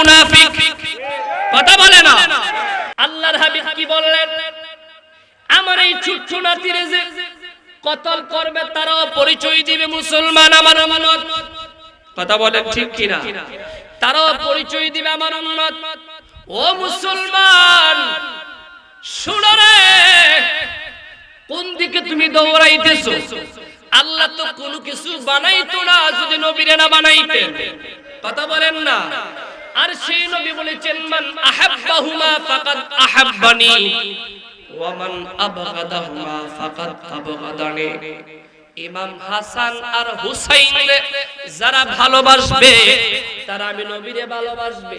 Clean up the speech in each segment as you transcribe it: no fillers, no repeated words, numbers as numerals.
মুনাফিক। কথা বলে না। আল্লাহর হাবিব কি বললেন? আমার এই ছোট্ট নাতিরে যে কতল করবে তারাও পরিচয় দিবে মুসলমান আমার উম্মত। কথা বলেন ঠিক কিনা? তারাও পরিচয় দিবে আমার উম্মত। ও মুসলমান শুনো রে, কোন দিকে তুমি দৌড়াইতেছো? আল্লাহ তো কোনো কিছু বানাইতো না যদি নবীরে না বানাইতেন। কথা বলেন না। আর সেই নবী বলেছেন, মান আহাব্বাহুমা ফাকাদ আহাব্বানি ওয়া মান আবগাদাহুমা ফাকাদ আবগাদানি। ইমাম হাসান আর হুসাইন যারা ভালোবাসবে তারা আমি নবীরে ভালোবাসবে।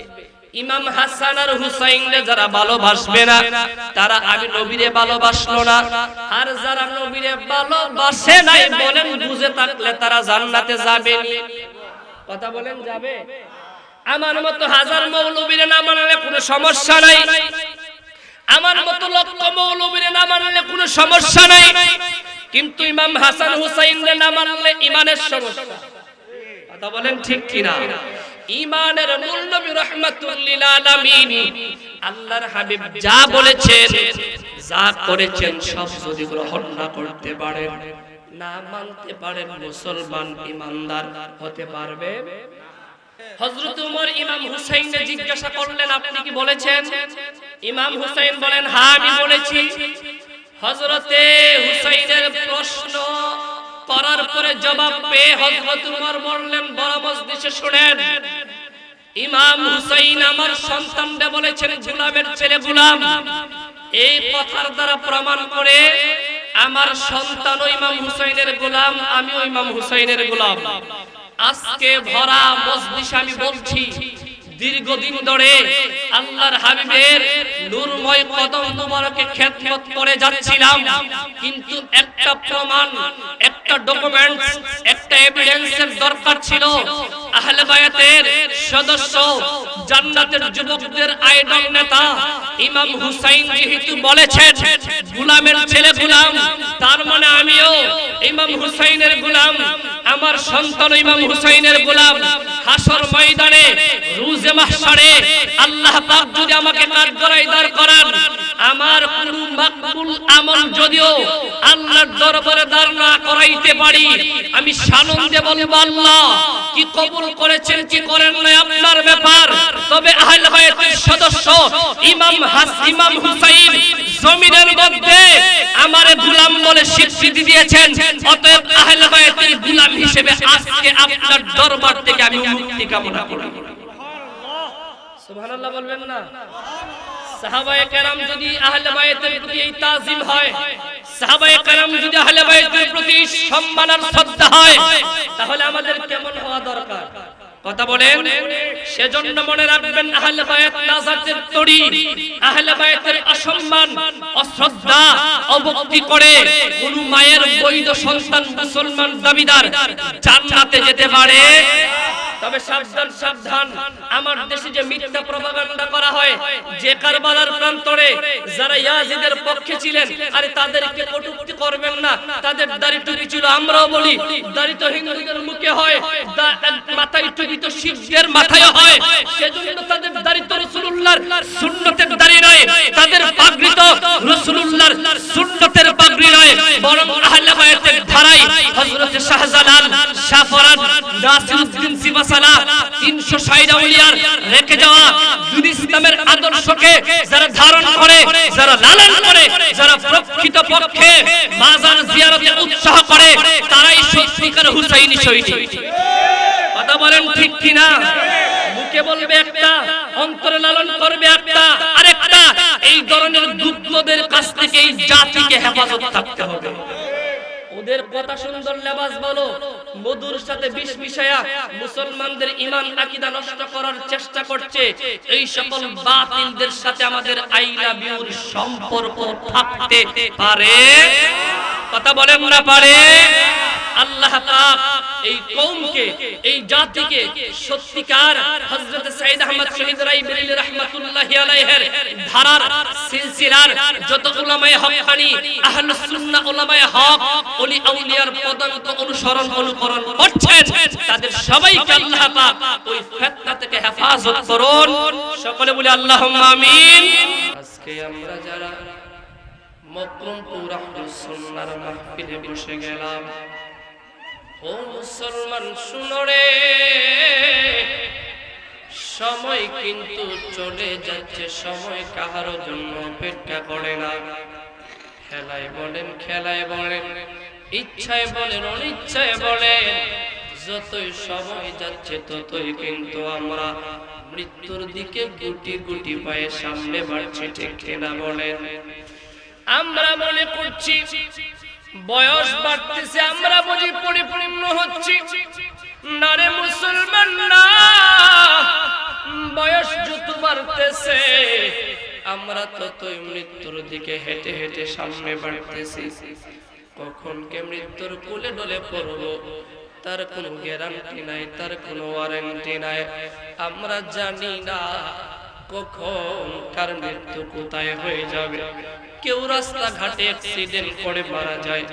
ইমাম হাসান আর হুসাইন যারা ভালোবাসবে না তারা আমি নবীরে ভালোবাসলো না। আর যারা নবীরে ভালোবাসে নাই বলেন বুঝে থাকলে তারা জান্নাতে যাবে নি। কথা বলেন যাবে? আমার মতো হাজার মৌলবীরে না মানলে কোনো সমস্যা নাই, আমার মতো লক্ষ মৌলবীরে না মানলে কোনো সমস্যা নাই, কিন্তু ইমাম হাসান হুসাইনরে না মানলে ইমানের সমস্যা। কথা বলেন ঠিক কিনা? ইমানের মূল নবী রাহমাতুল লিল আলামিন আল্লাহর হাবিব যা বলেছেন যা করেছেন সব যদি গ্রহণ না করতে পারেন, না মানতে পারেন, মুসলমান ইমানদার হতে পারবে? হযরত ওমর ইমাম হুসাইনকে জিজ্ঞাসা করলেন, আপনি কি বলেছেন? ইমাম হুসাইন বলেন, হ্যাঁ আমি বলেছি। হযরতে হুসাইনের প্রশ্ন করার পরে জবাব পেয়ে হযরত ওমর বললেন, বড় মজলিসে শুনেন, ইমাম হুসাইন আমার সন্তানকে বলেছেন গোলামের ছেলে গোলাম। এই কথার দ্বারা প্রমাণ করে আমার সন্তানও ইমাম হুসাইনের গোলাম, আমিও ইমাম হুসাইনের গোলাম। আজকে ভরা মজলিসে আমি বলছি, দীর্ঘদিন ধরে আল্লাহর হাবিবের নূরময় কদম মুবারকে খেদমত করে যাচ্ছিলাম, কিন্তু একটা প্রমাণ, একটা ডকুমেন্টস, একটা এভিডেন্সের দরকার ছিল। আহলে বায়াতের সদস্য, জান্নাতের যুবকদের আইডল নেতা ইমাম হুসাইন যেহেতু বলেছেন গোলামের ছেলে গোলাম, তার মানে আমিও ইমাম হুসাইনের গোলাম, আমার সন্তান ইমাম হুসাইনের গোলাম। হাসর ময়দানে রোজে মাহশারে আল্লাহ পাক যদি আমাকে কাঠগড়ায় দাঁড় করান, আমার কোনো মাকবুল আমল যদিও আল্লাহর দরবারে দাঁড় না করাইতে পারি, আমি সানন্দে বলবো আল্লাহ কি কবুল করেছেন কি করেন না আপনার ব্যাপার। তবে আহলে বায়াতের সদস্য ইমাম হুসাইন জমিনের মধ্যে আমারে গোলাম বলে স্বীকৃতি দিয়েছেন, অতএব আহলে বায়াতের গোলাম হিসেবে আজকে আপনার দরবার থেকে আমি মুক্তি কামনা করি। সুবহানাল্লাহ বলবেন না? সাহাবায়ে কেরাম যদি আহলে বায়াতের প্রতি এই তাজিম হয়, সাহাবায়ে কেরাম যদি আহলে বায়াতের প্রতি সম্মান আর শ্রদ্ধা হয়, তাহলে আমাদের কেমন হওয়া দরকার? কথা বলেন। সেজন্য মনে রাখবেন, আহলে বায়াত নাজাতের তরি, আহলে বায়াতের অসম্মান, অশ্রদ্ধা, অভক্তি করে কোন মায়ের বৈধ সন্তান মুসলমান দাবিদার জান্নাতে যেতে পারে? তবে সাবধান সাবধান, আমার দেশে যে মিথ্যা প্রপাগান্ডা করা হয় যে কারবালার প্রান্তরে যারা ইয়াজিদের পক্ষে ছিলেন, আরে তাদেরকে কটূক্তি করবেন না, তাদের দাড়ি টুপি ছিল। আমরাও বলি দাড়ি তো হিন্দুদের মুখে হয়, মাথায় টুপি তো শিখদের মাথায় হয়, সেজন্য তাদের দাড়ি তো রাসূলুল্লাহর সুন্নতের দাড়ি নয়, তাদের পাগড়ি তো রাসূলুল্লাহর সুন্নতের পাগড়ি নয়, বরং আহলে বায়াতের ধারাই হযরত শাহজালাল, শাহফরান, নাসিরউদ্দিন সিবাসালা 360 আউলিয়ার রেখে যাওয়া দ্বীন ইসলামের আদর্শকে যারা ধারণ করে, যারা লালন করে, যারা প্রকৃত পক্ষে মাজার জিয়ারতে উৎসাহ করে, তারাই সত্যিকার হুসাইনি সৈনিক। কথা বলেন ঠিক কিনা? মুখে বলবে একটা, অন্তরে লালন করবে একটা, আরেকটা। এই ধরনের দুঃখদের কাছ থেকে এই জাতিকে হেফাজত থাকতে হবে। ওদের কথা সুন্দর লেবাস বলো, মধুর সাথে বিষ মিশায়া মুসলমানদের ঈমান আকীদা নষ্ট করার চেষ্টা করছে। এই সকল বাতিলদের সাথে আমাদের আই লাভ ইউর সম্পর্ক থাকতে পারে? কথা বলেন না পারে? আল্লাহ পাক এই কওমকে, এই জাতিকে সত্যিকার হযরত সাইয়েদ আহমদ শহীদ রায়বেরেলী রাহমাতুল্লাহি আলাইহির ধারার সিলসিলার যত উলামায়ে হক্কানি আহলুস সুন্নাহ উলামায়ে হক ওলি আউলিয়ার পদাঙ্ক অনুসরণ অনুকরণ করছেন, তাদের সবাইকে আল্লাহ পাক ওই ফিতনা থেকে হেফাজত করুন। সকলে বলি আল্লাহুম্মা আমিন। আজকে আমরা যারা মকরমপুর আহলুস সুন্নাহর মাহফিলে বসে গেলাম, ও মুসলমান শুনো রে, সময় কিন্তু চলে যাচ্ছে, সময় কাহারো জন্য অপেক্ষা করে না। খেলায় বলেন, খেলায় বলেন, ইচ্ছায় বলেন, অনিচ্ছায় বলেন, যতই সময় যাচ্ছে ততই কিন্তু আমরা মৃত্যুর দিকে গুটি গুটি পায়ে সামনে বাড়ছি, ঠিক কিনা বলেন? আমরা মনে করছি বয়স বাড়তেছে, আমরা বুঝি পরিপূর্ণ হচ্ছি। না রে মুসলমান না, বয়স যত বাড়তেছে আমরা ততই মৃত্যুর দিকে হেঁটে হেঁটে সামনে বাড়তেছি। কখন কে মৃত্যুর কোলে ডলে পড়ব তার কোনো গ্যারান্টি নাই, তার কোনো ওয়ারেন্টি নাই। আমরা জানি না কখন কার মৃত্যু কোথায় হয়ে যাবে। কেউ রাস্তাঘাটে অ্যাক্সিডেন্ট করে মারা যায়,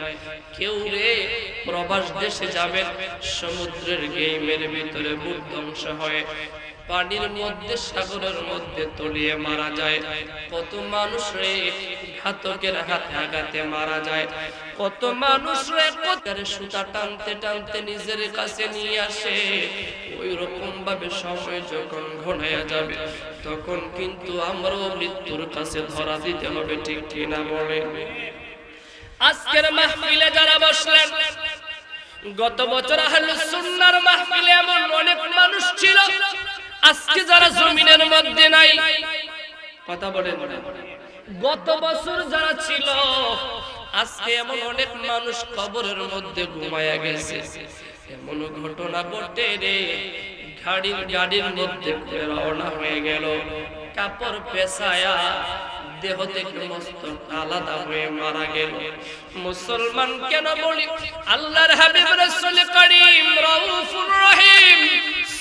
কেউ রে প্রবাস দেশে যাবেন, সমুদ্রের গেইমের ভিতরে বুক ধ্বংস হয়, পানির মধ্যে সাগরের মধ্যে তলিয়ে মারা যায়। কত মানুষ রে ঘাতকের হাতে আঘাতে মারা যায়, কত মানুষ রে কতরে সুতা টানতে টানতে নিজের কাছে নিয়ে আসে। ওই রকম ভাবে সময় যখন ঘনায়া যাবে তখন কিন্তু আমরাও মৃত্যুর কাছে ধরা দিতে হবে, ঠিক কিনা বলেন? আজকের মাহফিলে যারা বসলেন, গত বছর আহলুস সুন্নাহর মাহফিলে এমন অনেক মানুষ ছিল আজকে যারা জমিনের মধ্যে নাই। কথা বলেন, গত বছর যারা ছিল আজকে এমন অনেক মানুষ কবরের মধ্যে ঘুমায়া গেছে। এমন ঘটনা ঘটে রে, গাড়ির মধ্যে করে রওনা হয়ে গেল, কাপড় পেছায়া দেহ থেকে মস্তক আলাদা হয়ে মারা গেল। মুসলমান কেন বলি, আল্লাহর হাবিব রাসূল করিম রাউফুর রহিম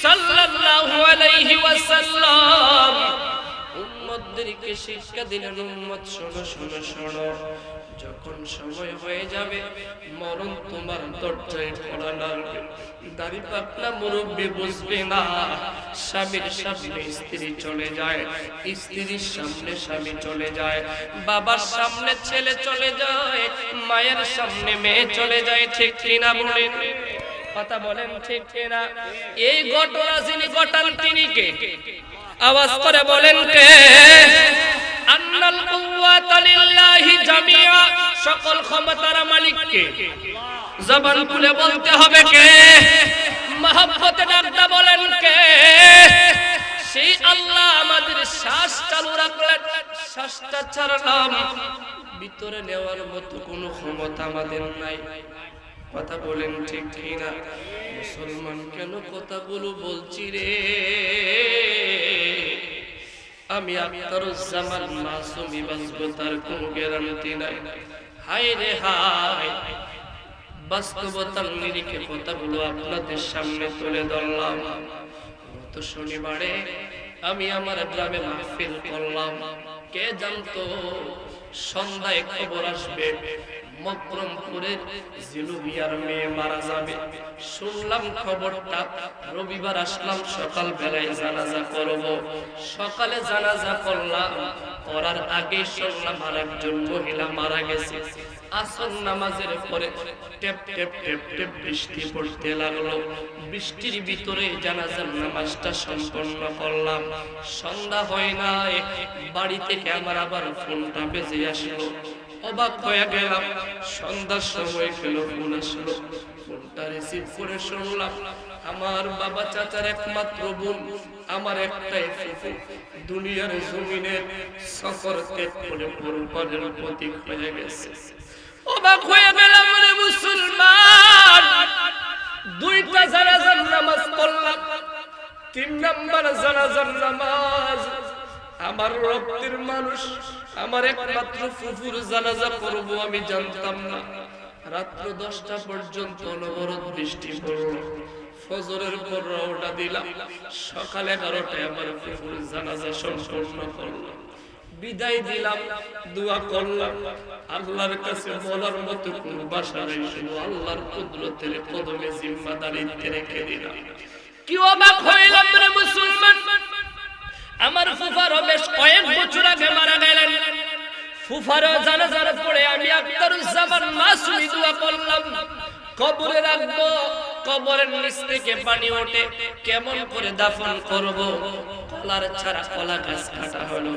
সাল্লাল্লাহু আলাইহি ওয়াসাল্লাম উম্মতদেরকে শিক্ষা দিলেন, উম্মত শোনো শোনো শোনো, যখন সময় হয়ে যাবে মরণ তোমার দরজায় খোলা লাগবে, দাড়ি পাকনা মুরব্বি বুঝবে না, স্বামীর সামনে স্ত্রী চলে যায়, স্ত্রীর সামনে স্বামী চলে যায়, বাবার সামনে ছেলে চলে যায়, মায়ের সামনে মেয়ে চলে যায়, ঠিক কিনা বলেন? কথা বলেন, ঠিক কিনা? এই ঘটনা যিনি ঘটান তিনি কে? আওয়াজ করে বলেন কে? আন্নাল কুওয়াতা লিল্লাহি জামিআ, সকল ক্ষমতার মালিক কে? জবান খুলে বলতে হবে কে? মহব্বতে ডাকটা বলেন কে? সেই আল্লাহ আমাদের শ্বাস চালু রাখলেন, শ্বাসটা ছাড়লাম, ভিতরে নেওয়ার মতো কোনো ক্ষমতা আমাদের নাই। কথা বলেন, ঠিক কিনা? মুসলমান কেন কথাগুলো বলছি রে? আমি আখতারুজ্জামান মাসুমি বাঁচবো তার কোনো গ্যারান্টি নাই। হায় রে হায়, বাস্তবতার নিরিখে কথাগুলো আপনাদের সামনে তুলে ধরলাম। গত শনিবারে আমি আমার গ্রামে মাহফিল করলাম। কে জানতো সন্ধ্যায় খবর আসবে মকরমপুরের জিলুবিয়ার মেয়ে মারা যাবে। শুনলাম খবরটা, রবিবার আসলাম, সকাল বেলায় জানাজা করব। সকালে জানাজা করলাম, করার আগে শুনলাম আর একজন মহিলা মারা গেছে। আসর নামাজের পরে টেপ টেপ টেপ টেপ বৃষ্টি পড়তে লাগলো। বৃষ্টির ভিতরে জানাজার নামাজটা সম্পন্ন করলাম। সন্ধ্যা হয় নাই, বাড়ি থেকে আমার আবার ফোনটা বেজে আসলো। অবাক হয়ে গেলাম, সন্ধ্যার সময় কেন ফোন আসলো। ফোনটা রিসিভ করে শুনলাম আমার বাবা চাচার একমাত্র বোন, আমার একটাই ফুফু দুনিয়ার জমিনের সফর ত্যাগ করে পরপারের প্রতীক হয়ে গেছে। অবাক হয়ে গেলাম রে মুসলমান। দুইটা জানাজার নামাজ পড়লাম, 3 নাম্বার জানাজার নামাজ আমার রক্তের মানুষ, আমার একমাত্র ফুফুর জানাজা করব আমি জানতাম না। রাত্র 10টা পর্যন্ত অনবরত বৃষ্টি পড়ল। ফজরের পর রওনা দিলাম। সকাল 11টায় আমার ফুফুর জানাজা সম্পন্ন করলাম। বিদায় দিলাম, দোয়া করলাম। আল্লাহর কাছে বলার মতো কোনো ভাষা নাই, শুধু আল্লাহর কুদরতের কদমে জিম্মাদারিতে রেখে দিলাম। কি অবাক হইলাম রে মুসলমান, আমার ফুফারও বেশ কয়েক বছর আগে মারা গেলেন। ফুফারও জানাজার পরে আমি আখতারুজ্জামান মাসুমি দোয়া করলাম, কবরে রাখবো, কবরের নিচ থেকে পানি ওঠে, কেমন করে দাফন করব। কলার ছাড়া কলা গাছ কাটা হলো,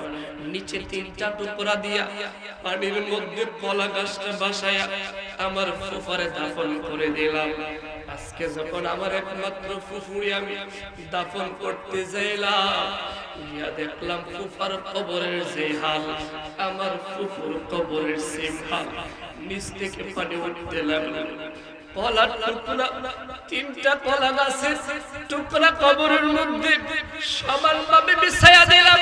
নিচে 3টা টুকরা দিয়া পানির মধ্যে কলা গাছটা বাসায়া আমার ফুফারে দাফন করে দিলাম। আজকে যখন আমার একমাত্র ফুফুরি আমি দাফন করতে যাইলাম, ইয়া দেখলাম ফুফার কবরের যে হাল, আমার ফুফুর কবরের সেম হাল। নিচ থেকে পানি উঠতে লাগলো, কলার টুকরা 3টা কলা গাছের টুকরা কবরের মধ্যে সমানভাবে বিছায়া দিলাম।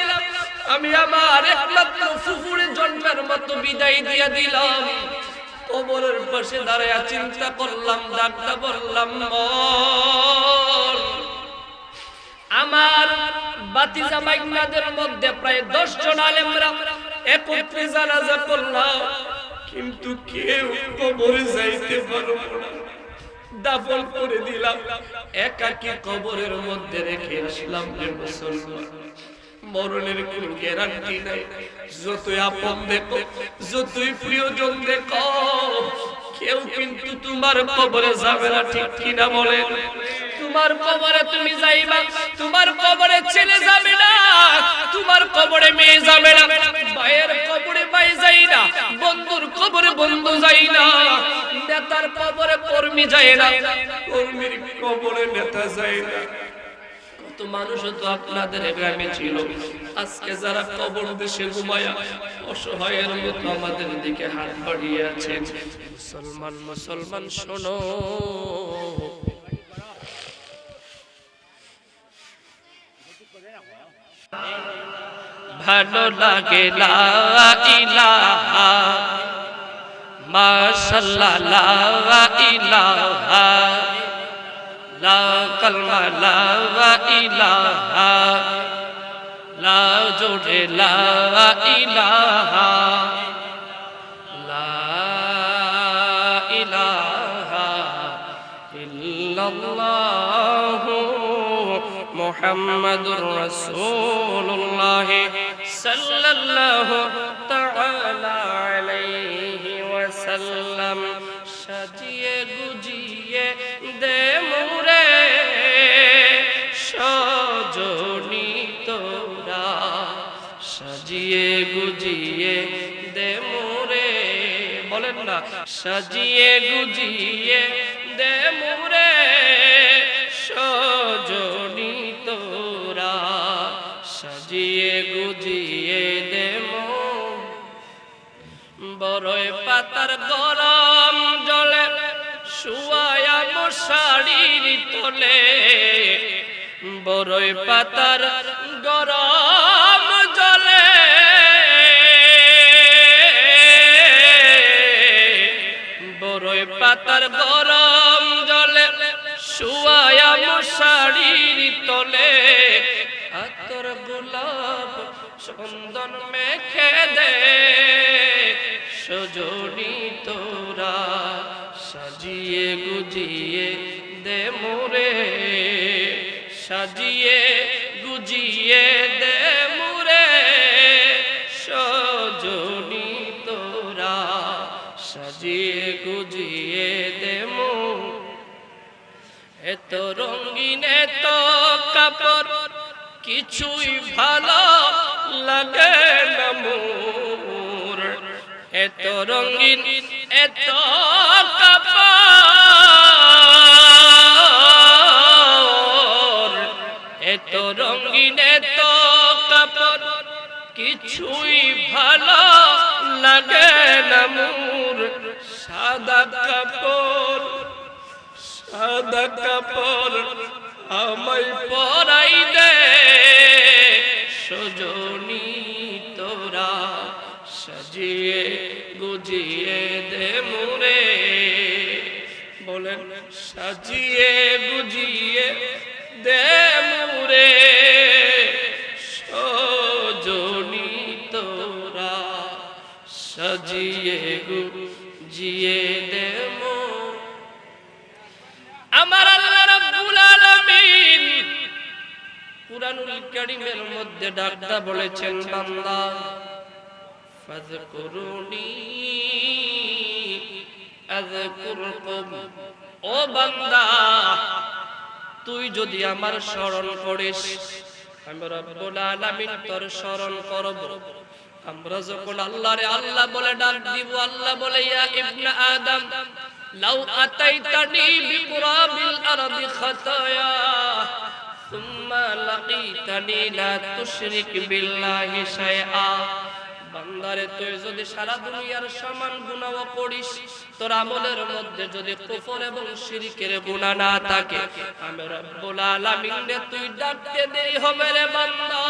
আমি আমার একমাত্র ফুফুরের জন্মের মতো বিদায় দিয়া দিলাম। কবরের পাশে দাঁড়ায়া চিন্তা করলাম, ডাকটা বললাম, আমার বাতিজা মাইগনাদের মধ্যে প্রায় 10 জন আলেমরা একত্রে জানাজা করলাম, কিন্তু কেউ কবরে যাইতে পারলো না। দাফন করে দিলাম, একাকী কবরের মধ্যে রেখে আসলাম। মুসলমান, মরণের কোন গ্যারান্টি নাই। যতই আপন দেখো, যতই প্রিয়জন দেখো, কেউ কিন্তু তোমার কবরে যাবে না, ঠিক কিনা বলে? তোমার কবরে তুমি যাইবা, তোমার কবরে ছেলে যাবে না, তোমার কবরে মেয়ে যাবে না, ভাইয়ের কবরে ভাই যাই না, বন্ধুর কবরে বন্ধু যাই না, নেতার কবরে কর্মী যায় না, কর্মীর কবরে নেতা যায় না। কত মানুষ তো আপনাদের গ্রামে ছিল, আজকে যারা কবর দেশে ঘুমায়া অসহায়ের মতো আমাদের দিকে হাত বাড়িয়ে আছেন। মুসলমান, মুসলমান শোনো, ভালো লাগে লা ইলাহা মাশাআল্লাহ, লা ইলাহা, লা কালমা, লা ইলাহা, লা জোড়ে, লা ইলাহা, লা ইলাহা ইল্লাল্লাহু মুহাম্মাদুর রাসূলুল্লাহ সাল্লাল্লাহু তাআলা আলাইহি ওয়াসাল্লাম। সাজিয়ে গুজিয়ে দে মোরে সজনী তোরা, সাজিয়ে গুজিয়ে দে মোরে, বলেন না, সাজিয়ে গুজিয়ে দে মোরে সজনী তোরা, সাজিয়ে গুজিয়ে দে মোর। বড়ই পাতার গরম জলে শুয়ায়া মশারির তলে, বড়ই পাতার গরম জলে, বড়ই পাতার গরম জলে শুয়ায়া মশারির তলে, আতর গোলাপ চন্দন মেখে দে সজনী তোরা, সাজিয়ে গুজিয়ে দে মোরে, সাজিয়ে গুজিয়ে দে মোরে সজনী তোরা, সাজিয়ে গুজিয়ে দে মোর। এত রঙিন এত কাপড় কিছুই ভালো লাগে না মোর, এত রঙিন এত কাপড়, এত রঙিন এত কাপড় কিছুই ভালো লাগে না মোর। সাদা কাপড়, সাদা কাপড় আমায় পরাই দে সজনী তোরা, সাজিয়ে গুজিয়ে দে মোরে বলেন সাজিয়ে গুজিয়ে দে মোরে সজনী তোরা, সাজিয়ে গুজিয়ে দে মোরে। আমার আল্লাহ রাব্বুল আলামিন কুরআনুল কারীমের মধ্যে ডাকটা বলেছেন, বান্দা ফাযকুরুনি আযকুরকুম, ও বান্দা তুই যদি আমার স্মরণ করিস আমি রব্বুল আলামিন তোর স্মরণ করব। আমরা যখন আল্লাহরে আল্লাহ বলে ডাক দিব, আল্লাহ বলে ইয়া ইবনে আদম লাউ আতাইতানি বিকুরাবিল আরদি খাতায়া সুম্মা লাকিতানি লা তুশরিক বিল্লাহি শাইআ। বান্দারে তুই যদি সারা দুনিয়ার সমান গুনাহ করিস, তোর আমলের মধ্যে যদি কুফর এবং শিরকের গুনাহ না থাকে, আমি রব্বুল আলামিন তুই ডাকতে দেরি হবে রে বান্দা,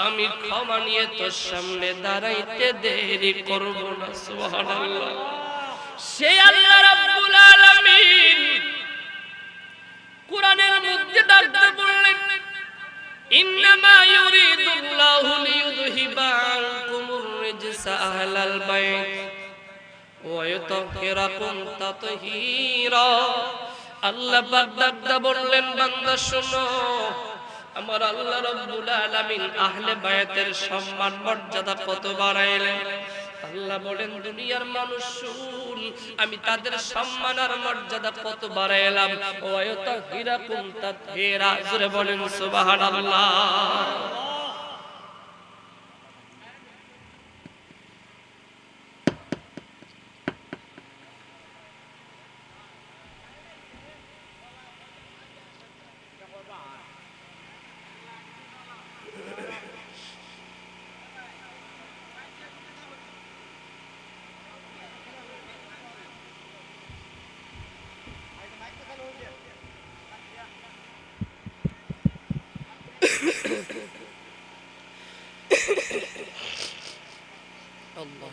আমি ক্ষমা নিয়ে তোর সামনে দাঁড়াইতে দেরি করব না। সুবহানাল্লাহ। সে আল্লাহ রাব্বুল আলামিন কুরআনের মধ্যে ডাকতে বললেন, ইন্নামা ইউরিদুল্লাহু লিইউযহিবা আনকুমুর রিজসা আহলাল বাইত ওয়া ইউতাহহিরাকুম তাতহীরা। আল্লাহ পাক ডাকতে বললেন, বান্দা শোনো, আমার আল্লাহ রাব্বুল আলামিন আহলে বায়াতের সম্মান মর্যাদা কত বাড়াইলেন। আল্লাহ বলেন, দুনিয়ার মানুষ শুন, আমি তাদের সম্মান আর মর্যাদা কত বাড়াইলাম। ওয়া ইউতাহহিরাকুম তাতহীরা। জোরে বলেন সুবহানাল্লাহ। আল্লাহ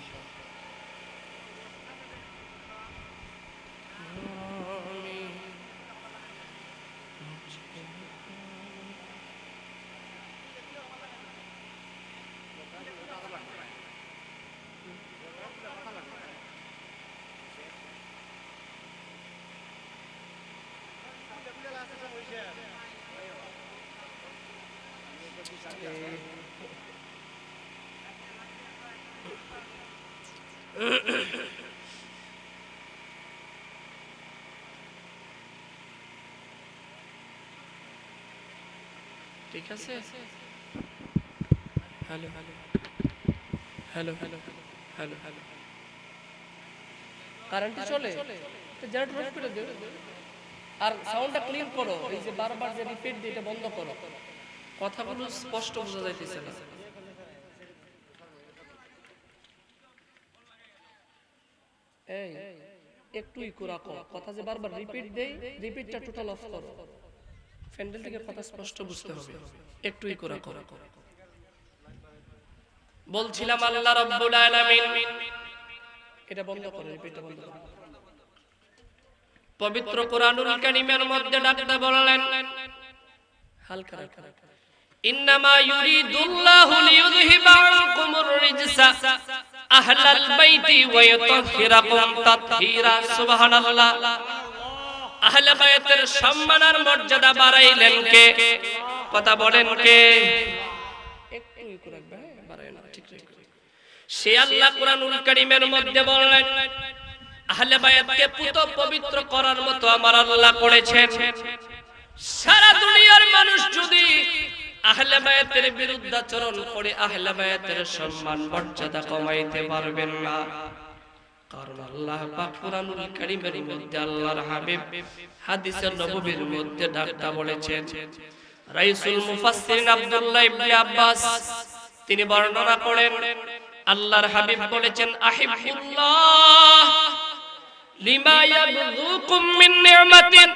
ঠিক আছে। Hello hello hello hello hello hello current চলে তো জেনারেটর অফ করে দিও আর সাউন্ডটা ক্লিন করো। এই যে বারবার যে রিপিট দিয়ে এটা বন্ধ করো, কথাগুলো স্পষ্ট বোঝা যাইতেছে না। এই একটু ইকো রাখো, কথা যে বারবার রিপিট দেই, রিপিটটা টোটাল অফ করো। প্যান্ডেল থেকে কথা স্পষ্ট বুঝতে হবে, একটু ইকো রাখো। বলছিলাম আল্লাহ রাব্বুল আলামিন, এটা বন্ধ করো, রিপিটটা বন্ধ করো। পবিত্র কোরআনুল কারীমের মধ্যে ডাকতে বললেন, হালকা রাখো, ইন্নামা ইউরিদুল্লাহু লিইউযহিবা আনকুমুর রিজসা আহলাল বাইতি ওয়া ইউতাহহিরাকুম তাতহীরা। সুবহানাল্লাহ। আহলে বায়াতের সম্মান আর মর্যাদা বাড়াইলেন কে? কথা বলেন কে? একটু ইকো রাখবে, বাড়ায় না, ঠিক ঠিক। সে আল্লাহ কোরআনুল কারীমের মধ্যে বললেন, আহলে বায়াতকে পুত পবিত্র করার মতো আমার আল্লাহ করেছেন। সারা দুনিয়ার মানুষ যদি আহলে বায়াতের বিরুদ্ধাচরণ করে আহলে বায়াতের সম্মান মর্যাদা কমাইতে পারবেন না। কারণ আল্লাহ পাক কোরআনুল কারীমের মধ্যে আল্লাহর হাবিব হাদিসে নববীর মধ্যে ডাকটা বলেছেন। রাইসুল মুফাসসিরিন আব্দুল্লাহ ইবনে আব্বাস তিনি বর্ণনা করেন, আল্লাহর হাবিব বলেছেন, আহিবুল্লাহ লিমা ইয়াবযুকুম মিন নি'মাতিন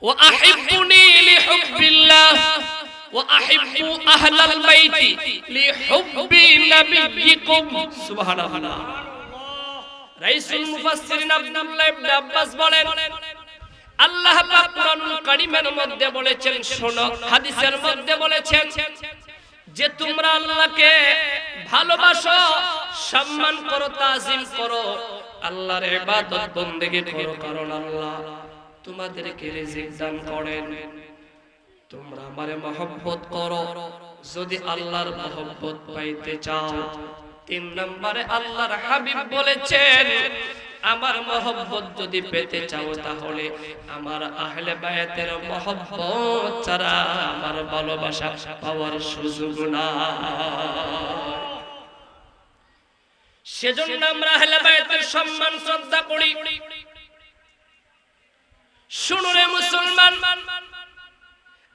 ওয়া আহিব্বুনি লিহুব্বিল্লাহ ওয়া আহিব্বু আহলাল বাইতি লিহুব্বি নবিয়্যিকুম। সুবহানাল্লাহ। রাইসুল মুফাসসিরিন আব্দুল্লাহ ইবনে আব্বাস বলেন আল্লাহ পাক কুরআনুল কারীমের মধ্যে বলেছেন, শোনো, হাদিসের মধ্যে বলেছেন যে তোমরা আল্লাহকে ভালোবাসো, সম্মান করো, তাজিম করো, আল্লাহর ইবাদত বندگی করো, কারণ আল্লাহ তোমাদেরকে রিজিক দান করেন। তোমরা আমারে মহব্বত করো যদি আল্লাহর মহব্বত পাইতে চাও। 3 নম্বরে আল্লাহর হাবিব বলেছেন আমার মহব্বত যদি পেতে চাও তাহলে আমার আহলে বায়াতের মহব্বত ছাড়া আমার ভালোবাসা পাওয়ার সুযোগ নাই। সেজন্য আমরা আহলে বায়াতের সম্মান শ্রদ্ধা করি। শুনুন রে মুসলমান,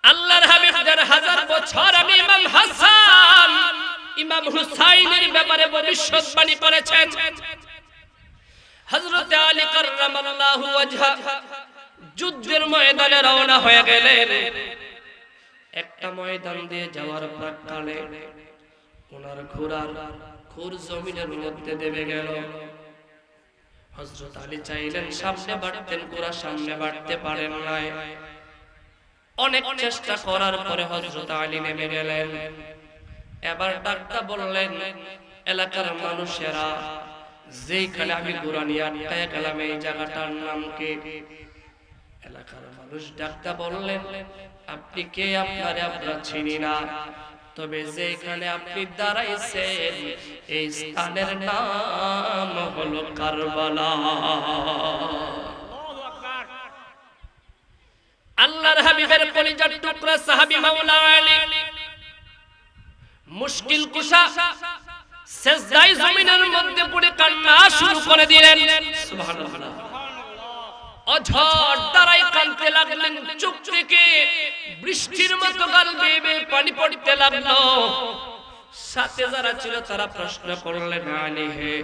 আল্লাহর হাবিব 1000 বছর আগে ইমাম হাসান, ইমাম হুসাইনের ব্যাপারে ভবিষ্যৎবাণী করেছেন। হযরত আলী কাররামাল্লাহু ওয়াজহা যুদ্ধের ময়দানে রওনা হয়ে গেলেন। একটা ময়দান দিয়ে যাওয়ার প্রাক্কালে ওনার ঘোড়ার খুর জমিনের মধ্যে দেবে গেল। হযরত আলী চাইলেন সামনে বাড়তেন, ঘোড়া সামনে বাড়তে পারেন নাই। অনেক চেষ্টা করার পরে হযরত আলী নেমে গেলেন। এবার ডাক্তার বললেন, এলাকার মানুষেরা, যেখানে আমি ঘোড়া নিয়ে আটকায় গেলাম এই জায়গাটার নাম কি? এলাকার মানুষ ডাক্তার বললেন, আপনি কে? আপনারে আমরা চিনি না, তবে যেখানে আপনি দাঁড়াইছেন এই স্থানের নাম হলো কারবালা। আল্লাহর হাবিবের কলিজার টুকরা সাহাবী মাওলা আলী মুশকিল কুশা সেজদায় জমিনের মধ্যে পড়ে কান্না শুরু করে দিলেন। সুবহানাল্লাহ। অঝড় দ্বারাই কাঁদতে লাগলেন, চোখ থেকে বৃষ্টির মতো গাল বেয়ে বেয়ে পানি পড়তে লাগলো। সাথে যারা ছিল তারা প্রশ্ন করলেন, আলী হে,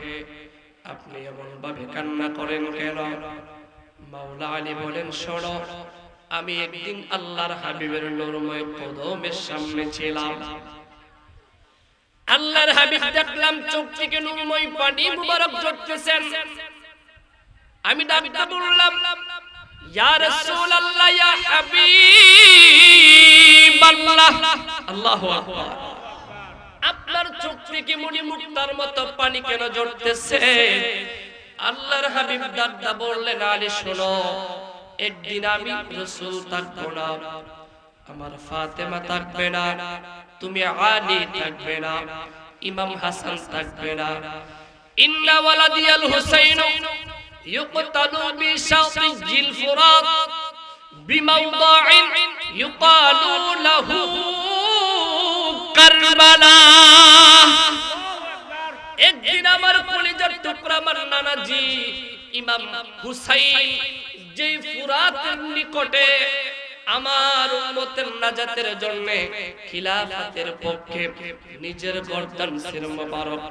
আপনি এমন ভাবে কান্না করেন কেন? মাওলা আলী বলেন, শোনো, আমি একদিন আল্লাহর হাবিবের নূরময় কদমের সামনে ছিলাম। আল্লাহর হাবিব দেখলাম চোখ থেকে নূরময় পানি মুবারক ঝরতেছেন। আমি ডাকতে বললাম, ইয়া রাসূলুল্লাহ, ইয়া হাবিবাল্লাহ, আল্লাহু আকবার, আপনার চোখ থেকে মনি মুক্তার মতো পানি কেন ঝরতেছে? আল্লাহর হাবিব ডাকতে বললেন, আলী শোনো, একদিন আমি রাসূল থাকবো না, আমার ফাতেমা থাকবে না, তুমি আলী থাকবে না, ইমাম হাসান থাকবে না। ইন্না ওয়ালাদিয়াল হুসাইন ইউকতালু বিশাতিল ফুরাত বিমাওদাইন ইউকালু লাহু কারবালা। একদিন আমার কলিজার টুকরা আমার নানাজি ইমাম হুসাইন যেই ফুরাতের নিকটে আমার উম্মতের নাজাতের জন্য খিলাফতের পক্ষে নিজের গর্দান সির মোবারক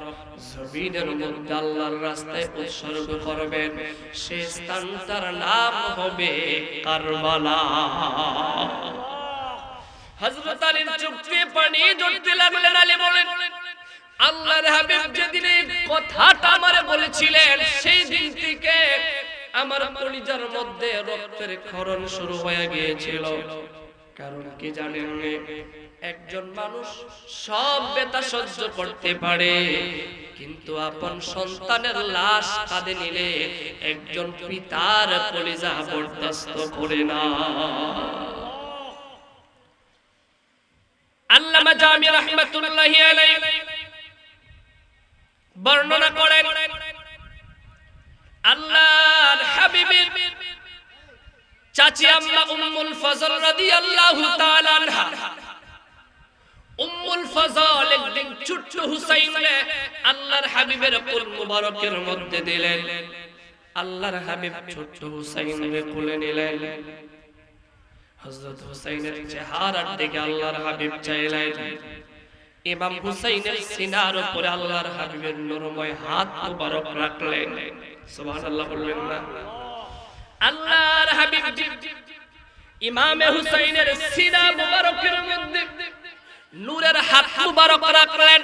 জমিনের মধ্যে আল্লাহর রাস্তায় উৎসর্গ করবেন, সেই স্থানটার নাম হবে কারবালা। হযরত আলীর চোখ দিয়ে পানি ঝরতে লাগলেন। আলী বলেন, আল্লাহর হাবিব যেদিন এই কথাটা আমারে বলেছিলেন সেই দিন থেকে আমার কলিজার মধ্যে রক্তের ক্ষরণ শুরু হয়ে গিয়েছিল। কারণ কি জানেন, একজন মানুষ সব ব্যথা সহ্য করতে পারে, কিন্তু আপন সন্তানের লাশ কাঁধে নিলে একজন পিতার কলিজা বরদাস্ত করে না। আল্লামা জামি রাহমাতুল্লাহি আলাইহি বর্ণনা করেন, আল্লাহর হাবিবের চাচি আম্মা উম্মুল ফজল রাদিয়াল্লাহু তাআলা আনহা, উম্মুল ফজল একদিন ছোট্ট হুসাইনকে আল্লাহর হাবিবের কোল মুবারকের মধ্যে দিলেন। আল্লাহর হাবিব ছোট্ট হুসাইনকে কোলে নিলেন। হযরত হুসাইনের চেহারার দিকে আল্লাহর হাবিব চাইলেন। ইমাম হুসাইনের সিনার উপরে আল্লাহর হাবিবের নূরময় হাত মুবারক রাখলেন। সুবহানাল্লাহ বললেন না? আল্লাহর হাবিব ইমাম হুসাইনের সিনা মুবারকের মধ্যে নূরের হাত মুবারক রাখলেন।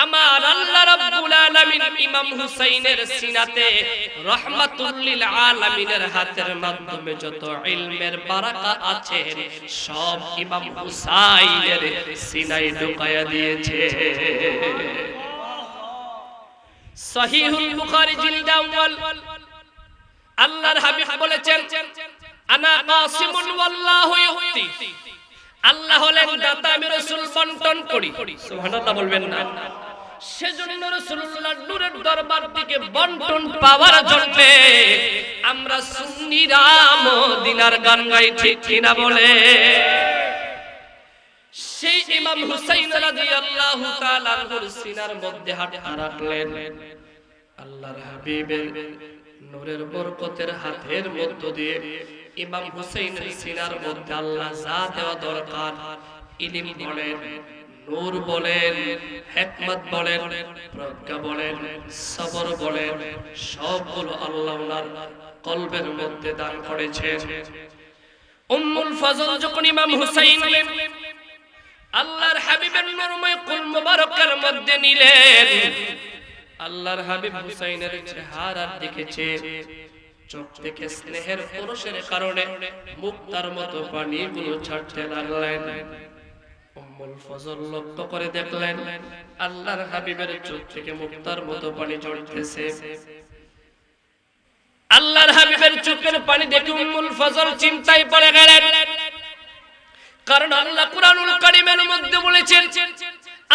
আমার আল্লাহ রাব্বুল আলামিন ইমাম হুসাইনের সিনাতে রাহমাতুল লিল আলামিনের হাতের মাধ্যমে যত ইলমের বারাকা আছে সব ইমাম হুসাইনের সিনায় ঢুকায়া দিয়েছে। সহিহুল বুখারী জিলদ আউয়াল আল্লাহর হাবিব বলেছেন আনা কাসিমুন ওয়াল্লাহু ইউতি, আল্লাহ হলেন দাতা, আমি রাসূল বন্টন করি। সুবহানাল্লাহ বলবেন না? সেজন্য রাসূলুল্লাহর নূরের দরবার থেকে বন্টন পাওয়ার জন্য আমরা সুন্নিরা মদিনার গান গাই, ঠিক কিনা বলে? সেই ইমাম হুসাইন রাদিয়াল্লাহু তাআলা আনহুর সিনার মধ্যে হাত রাখলেন। আল্লাহর হাবিবের নূরের বরকতের হাতের মধ্য দিয়ে ইমাম হুসাইনের সিনার মধ্যে আল্লাহ যা দেওয়া দরকার, ইলম বলেন, নূর বলেন, হিকমত বলেন, প্রজ্ঞা বলেন, সবর বলেন, সবগুলো আল্লাহ ওনার কলবের মধ্যে দান করেছেন। উম্মুল ফজল যখন ইমাম হুসাইন আল্লাহর হাবিবের নূরময় কুল মুবারকের মধ্যে নিলেন, আল্লাহর হাবিব হুসাইনের চেহারা দেখেছে, চোখ থেকে স্নেহের পরশের কারণে মুক্তার মতো পানিগুলো ছাড়তে লাগলেন। উম্মুল ফজল লক্ষ্য করে দেখলেন আল্লাহর হাবিবের চোখ থেকে মুক্তার মতো পানি ঝরতেছে। আল্লাহর হাবিবের চোখের পানি দেখে উম্মুল ফজল চিন্তায় পড়ে গেলেন, কারণ আল্লাহ কুরআনুল কারীমের মধ্যে বলেছেন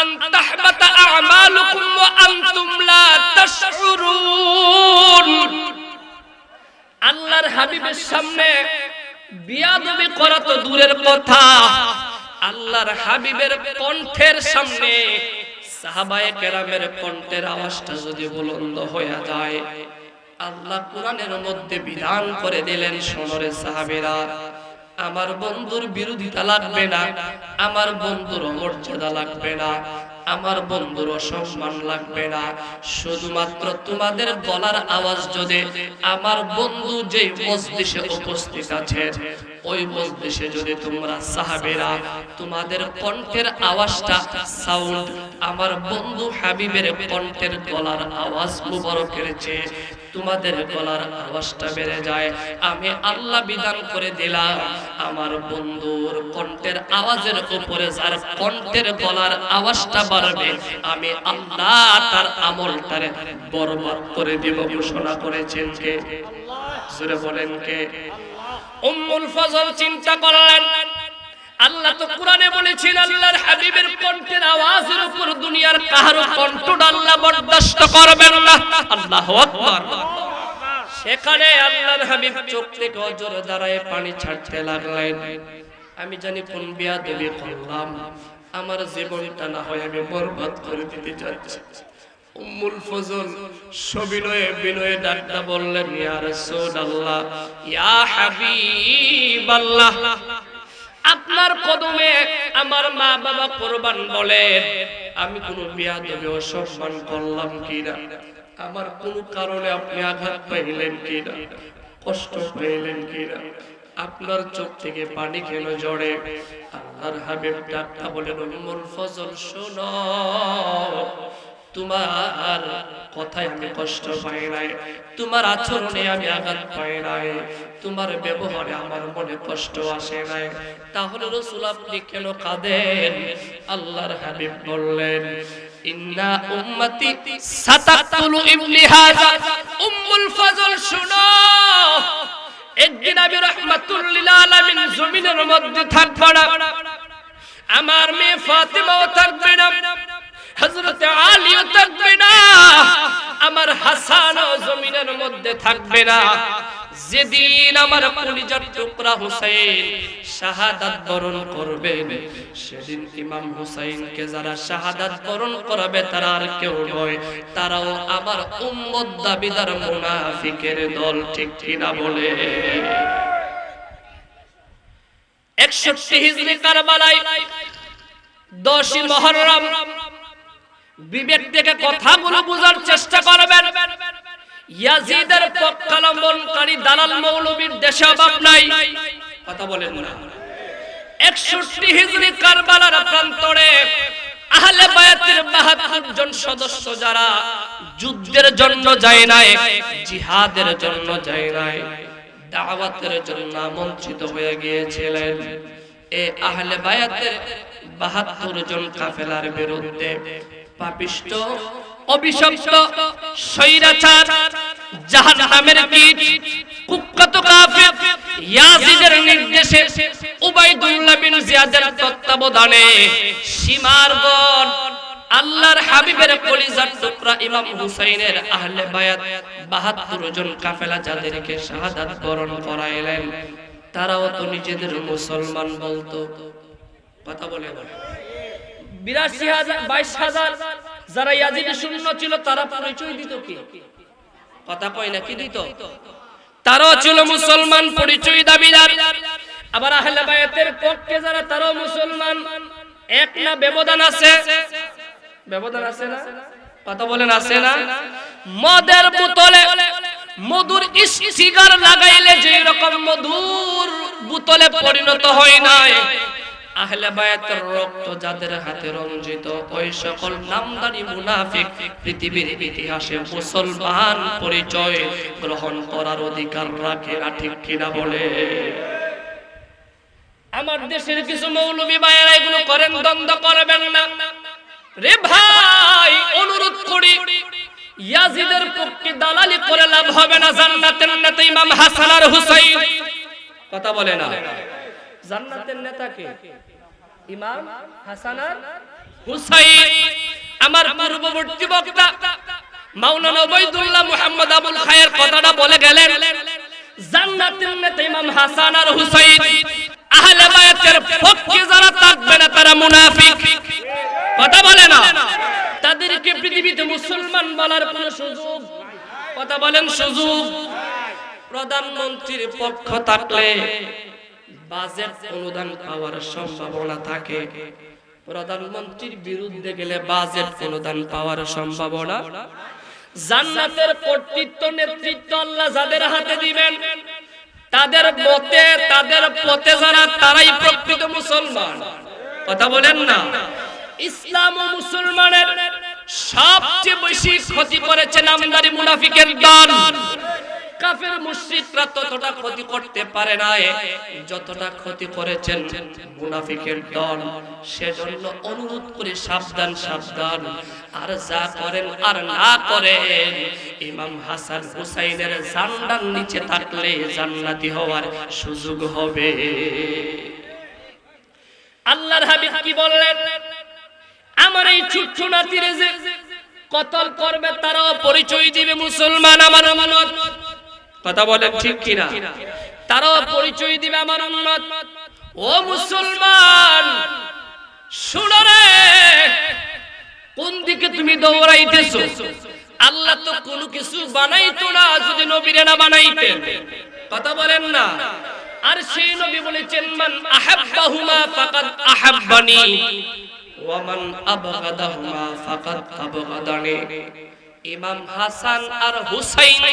আন তাহবাতা আমালুকুম ওয়া আনতুম লা তাশউরুন। আল্লাহর হাবিবের সামনে বিয়াদবি করা তো দূরের কথা, আল্লাহর হাবিবের কণ্ঠের সামনে সাহাবায়ে কেরামের কণ্ঠের আওয়াজটা যদি বুলন্দ হয়ে যায়, আল্লাহ কোরআনের মধ্যে বিধান করে দিলেন, শোনরে সাহাবীরা, আমার বন্ধুর বিরোধিতা লাগবে না, আমার বন্ধুর অমর্যাদা লাগবে না, আমার বন্ধুর অসম্মান লাগবে না, শুধুমাত্র তোমাদের গলার আওয়াজ যদি আমার বন্ধু যেই মজলিসে উপস্থিত আছে ওই মজলিসে যদি তোমরা সাহাবীরা তোমাদের কণ্ঠের আওয়াজটা সাউন্ড আমার বন্ধু হাবিবের কণ্ঠের গলার আওয়াজ মুবারকের চেয়ে তোমাদের গলার আওয়াজটা বেড়ে যায়, আমি আল্লাহ বিধান করে দিলাম আমার বন্ধুর কণ্ঠের আওয়াজের উপরে যার কণ্ঠের গলার আওয়াজটা বাড়বে আমি আল্লাহ তার আমলটারে বরবাদ করে দেব। ঘোষণা করেছেন কে? জোরে বলেন কে? উম্মুল ফজল চিন্তা করলেন, আল্লাহ তো কোরআনে বলেছেন আল্লাহর হাবিবের কণ্ঠের আওয়াজের উপর দুনিয়ার কারো কণ্ঠটা আল্লাহ বরদাস্ত করবেন না। আল্লাহু আকবার। সেখানে আল্লাহর হাবিব চোখ থেকে অজর দ্বারায় পানি ছাড়তে লাগলেন। আমি জানি কোন বিয়াদবি করলাম, আমার জীবনটা না হয় আমি বরবাদ করে দিতে যাচ্ছি। উম্মুল ফজল সবিনয়ে বিনয়ে ডাকটা বললেন, ইয়া রাসূলুল্লাহ, ইয়া হাবিবাল্লাহ, আপনার কদমে আমার মা বাবা কুরবান বলেন, আমি কোন বিয়াদবি অসম্মান করলাম কিনা, আমার কোন কারণে আপনি আঘাত পাইলেন কিনা, কষ্ট পাইলেন কিনা, আপনার চোখ থেকে পানি কেন ঝরে? আল্লাহর হাবিব ডাক্তার বলেন, উম্মুল ফজল শোনো, তোমার কথায় আমি কষ্ট পাই নাই, তোমার আচরণে আমি আঘাত পাই নাই, তোমার ব্যবহারে আমার মনে কষ্ট আসে নাই, তাহলে রাসূল আপনি কেন কাঁদেন? আল্লাহর হাবিব বললেন, ইন্না উম্মতি সাতাকতুলু ইবনি হাযা। উম্মুল ফজল শুনো, একদিন আমি রাহমাতুল লিল আলামিন জমিনের মধ্যে থাকব না, আমার মেয়ে ফাতিমাও থাকবে না, হযরত আলীও থাকবে না, আমার হাসানও জমিনের মধ্যে থাকবে না। যেদিন আমার কলিজার টুকরা হুসাইন শাহাদাত বরণ করবেন, সেদিন ইমাম হুসাইনকে যারা শাহাদাত বরণ করাবে তারা আর কেউ নয়, তারাও আমার উম্মত দাবিদার মুনাফিকের দল, ঠিক কিনা বলে? 61 হিজরি কারবালায় 10 মুহররম, বিবেক থেকে কথাগুলো বোঝার চেষ্টা করবেন। ইয়াজিদের পক্ষাবলম্বনকারী দালাল মৌলবীর দেশে অভাব নাই, কথা বলেন না। 61 হিজরি কারবালার প্রান্তরে আহলে বায়াতের ৭২ জন সদস্য যারা যুদ্ধের জন্য যায় নাই, জিহাদের জন্য যায় নাই, দাওয়াতের জন্য আমন্ত্রিত হয়ে গিয়েছিলেন, এই আহলে বায়াতের ৭২ জন কাফেলার বিরুদ্ধে পাপিষ্ট অভিশপ্ত স্বৈরাচার জাহান্নামের কীট কুখ্যাত কাফের ইয়াজিদের নির্দেশে উবাইদুল্লাহ বিন জিয়াদের তত্ত্বাবধানে সীমারগণ আল্লাহর হাবিবের কলিজার টুকরা ইমাম হুসাইনের আহলে বায়াত ৭২ জন কাফেলা যাদেরকে শাহাদাত বরণ করাইলেন, তারাও তো নিজেদের মুসলমান বলতো। কথা বলে ৮২,০০০ ২২,০০০ যারা ইয়াজিদের শূন্য ছিল তারা পরিচয় দিত কি? কথা কয় না কি দিত? তারাও ছিল মুসলমান, পরিচয় দাবিদার। আবার আহলে বায়াতের পক্ষে যারা তারাও মুসলমান। এক না ব্যবধান আছে? ব্যবধান আছে না? কথা বলেন আছে না? মদের বোতলে মধুর ইস্তিগার লাগাইলে যে রকম মধুর বোতলে পরিণত হয় না, আহলে বায়াতের রক্ত যাদের হাতে রঞ্জিত, ওই সকল নামদারি মুনাফিক পৃথিবীর ইতিহাসে মুসলমান পরিচয় গ্রহণ করার অধিকার রাখে না, ঠিক কিনা বলে? আমার দেশের কিছু মৌলবী ভাইয়েরা এগুলো করেন, দ্বন্দ্ব করবেন না রে ভাই। অনুরোধ করি, ইয়াজিদের পক্ষে দালালি করে লাভ হবে না। জান্নাতের নেতা ইমাম হাসান আর হুসাইন, কথা বলে না? জান্নাতের নেতা কে? ইমাম হাসান আর হুসাইন। আমার পূর্ববর্তী বক্তা মাওলানা উবাইদুল্লাহ মুহাম্মদ আবুল খায়ের কথাটা বলে গেলেন, জান্নাতের নেতা ইমাম হাসান আর হুসাইন। আহলে বায়াতের পক্ষে যারা থাকবে না তারা মুনাফিক, কথা বলে না? তাদেরকে পৃথিবীতে মুসলমান বলার কোন সুযোগ, কথা বলেন, সুযোগ? প্রধানমন্ত্রীর পক্ষ থাকলে বাজেট অনুদান পাওয়ার সম্ভাবনা থাকে, প্রধানমন্ত্রীর বিরুদ্ধে গেলে বাজেট অনুদান পাওয়ার সম্ভাবনা। জান্নাতের কর্তৃত্ব নেতৃত্ব আল্লাহ যাদের হাতে দিবেন, তাদের মতে তাদের পথে যারা, তারাই প্রকৃত মুসলমান, কথা বলেন না? ইসলাম ও মুসলমানের সবচেয়ে বেশি ক্ষতি করেছে নামদারি মুনাফিকের দল। কাফের মুশরিকরা ততটা ক্ষতি করতে পারে না যতটা ক্ষতি করেছেন মুনাফিকের দল। সেজন্য অনুরোধ করে সাবধান সাবধান, আর যা করেন আর না করেন, ইমাম হাসান হুসাইনের জান্নার নিচে থাকলে জান্নাতি হওয়ার সুযোগ হবে। আল্লাহর হাবিব কি বললেন? আমার এই ছোট্ট নাতিরে যে কতল করবে তারাও পরিচয় দিবে মুসলমান আমার উম্মত, কথা বলেন ঠিক কিনা? তারাও পরিচয় দিবে আমার উম্মত। ও মুসলমান শুনো রে, কোন দিকে তুমি দৌড়াইতেছো? আল্লাহ তো কোনো কিছু বানাইতো না যদি নবীরে না বানাইতেন, কথা বলেন না? আর সেই নবী বলেছেন, মান আহাব্বাহুমা ফাকাদ আহাব্বানি ওয়া মান আবগাদাহুমা ফাকাদ আবগাদানি। ইমাম হাসান আর হুসাইন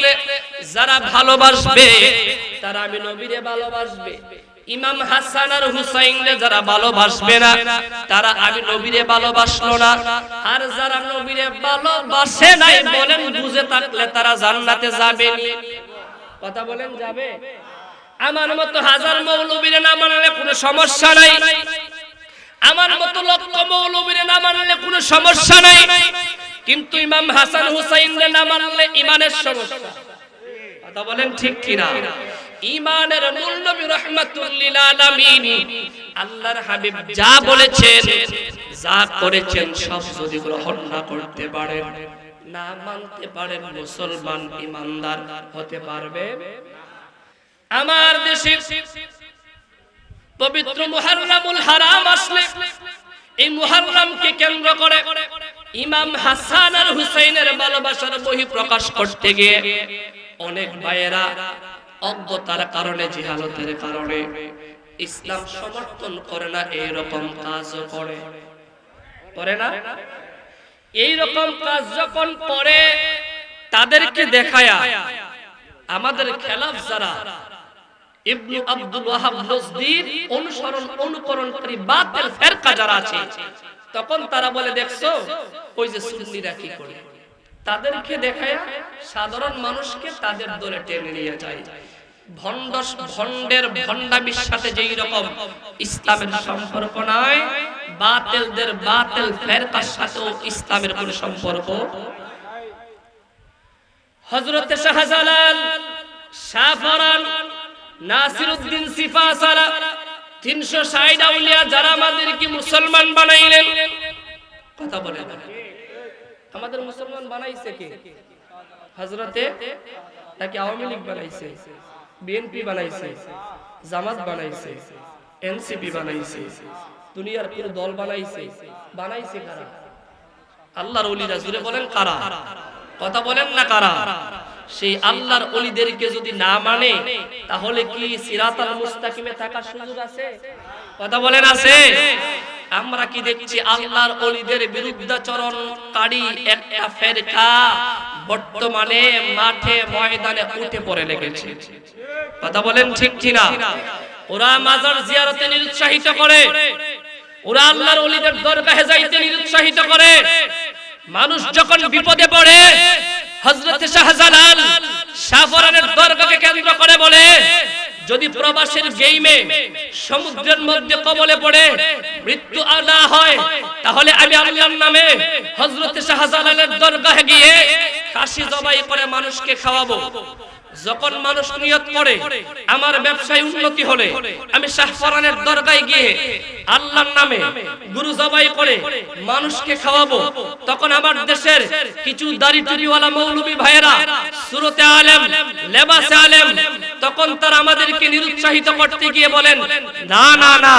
যারা ভালোবাসবে তারা আমি নবীরে ভালোবাসবে। ইমাম হাসান আর হুসাইন যারা ভালোবাসবে না তারা আমি নবীরে ভালোবাসলো না। আর যারা নবীরে ভালোবাসে নাই, বলেন বুঝে থাকলে তারা জান্নাতে যাবে নি, কথা বলেন যাবে? আমার মতো হাজার মৌলবীরে না মানলে কোনো সমস্যা নাই, আমার মতো লক্ষ মৌলবীরে না মানলে কোনো সমস্যা নাই, কিন্তু ইমাম হাসান হুসাইনরে না মানলে ইমানের সমস্যা, কথা বলেন ঠিক কিনা? ইমানের মূল নবী রাহমাতুল লিল আলামিন আল্লাহর হাবিব যা বলেছেন যা করেছেন সব যদি গ্রহণ না করতে পারেন, না মানতে পারেন, মুসলমান ইমানদার হতে পারবে? আমার দেশে পবিত্র মুহররমুল হারাম আসলে এই মুহররমকে কেন্দ্র করে ইমাম হাসান আর হুসাইনের ভালোবাসার বহি প্রকাশ করতে গিয়ে অনেক ভাইয়েরা অজ্ঞতার কারণে, জিহালতের কারণে ইসলাম সমর্থন করে না, এই রকম কাজ করে না। এই রকম কাজ যখন করে তাদেরকে দেখায়া আমাদের খেলাফ যারা ইবনে আব্দুল ওয়াহাব নজদীর অনুকরণকারী বাতিল ফিরকা যারা আছে, তখন তারা বলে দেখছো ওই যে সুন্নিরা কি করে, তাদেরকে দেখায় সাধারণ মানুষকে তাদের দলে টেনে নিয়ে যায়। ভণ্ডের ভণ্ডামির সাথে যেই রকম ইসলামের সম্পর্ক নাই, বাতিলদের বাতিল ফেরকার সাথেও ইসলামের কোনো সম্পর্ক। হযরত শাহজালাল, শাহফরান, নাসিরউদ্দিন সিফাসারা 360 আউলিয়া যারা আমাদেরকে মুসলমান বানাইলেন, কথা বলে আমাদের মুসলমান বানাইছে কে? হযরতে, নাকি আওয়ামী লীগ বানাইছে, বিএনপি বানাইছে, জামাত বানাইছে, এনসিপি বানাইছে, দুনিয়ার কোন দল বানাইছে? বানাইছে কারা? আল্লাহর ওলিরা। জুড়ে বলেন কারা? কথা বলেন না কারা? সেই আল্লাহর ওলিদেরকে যদি না মানে তাহলে কি সিরাতাল মুস্তাকিমে থাকার সুযোগ আছে? কথা বলেন আছে? আমরা কি দেখছি আল্লাহর ওলিদের বিরুদ্ধাচরণকারী একটা ফেরকা বর্তমানে মাঠে ময়দানে উঠে পড়ে লেগেছে। কথা বলেন ঠিক কি না? ওরা মাজার জিয়ারতে নিরুৎসাহিত করে, ওরা আল্লাহর ওলিদের দরগাহে যাইতে নিরুৎসাহিত করে। মানুষ যখন বিপদে পড়ে হযরত শাহজালাল, শাহফরানের দরগাকে কেন্দ্র করে বলে, যদি প্রবাসের গেইমে সমুদ্রের মধ্যে কবলে পড়ে মৃত্যু আর না হয় তাহলে আমি আল্লাহর নামে হযরত শাহজালালের দরগাহে গিয়ে খাসি জবাই করে মানুষকে খাওয়াবো। যখন মানুষ নিয়ত করে আমার ব্যবসায় উন্নতি হলে আমি শাহফরানের দরগায় গিয়ে আল্লাহর নামে গরু জবাই করে মানুষকে খাওয়াবো, তখন আমার দেশের কিছু দাড়ি টুপিওয়ালা মৌলবী ভাইয়েরা, সুরতে আলেম, লেবাসে আলেম, তখন তারা আমাদেরকে নিরুৎসাহিত করতে গিয়ে বলেন, না না না,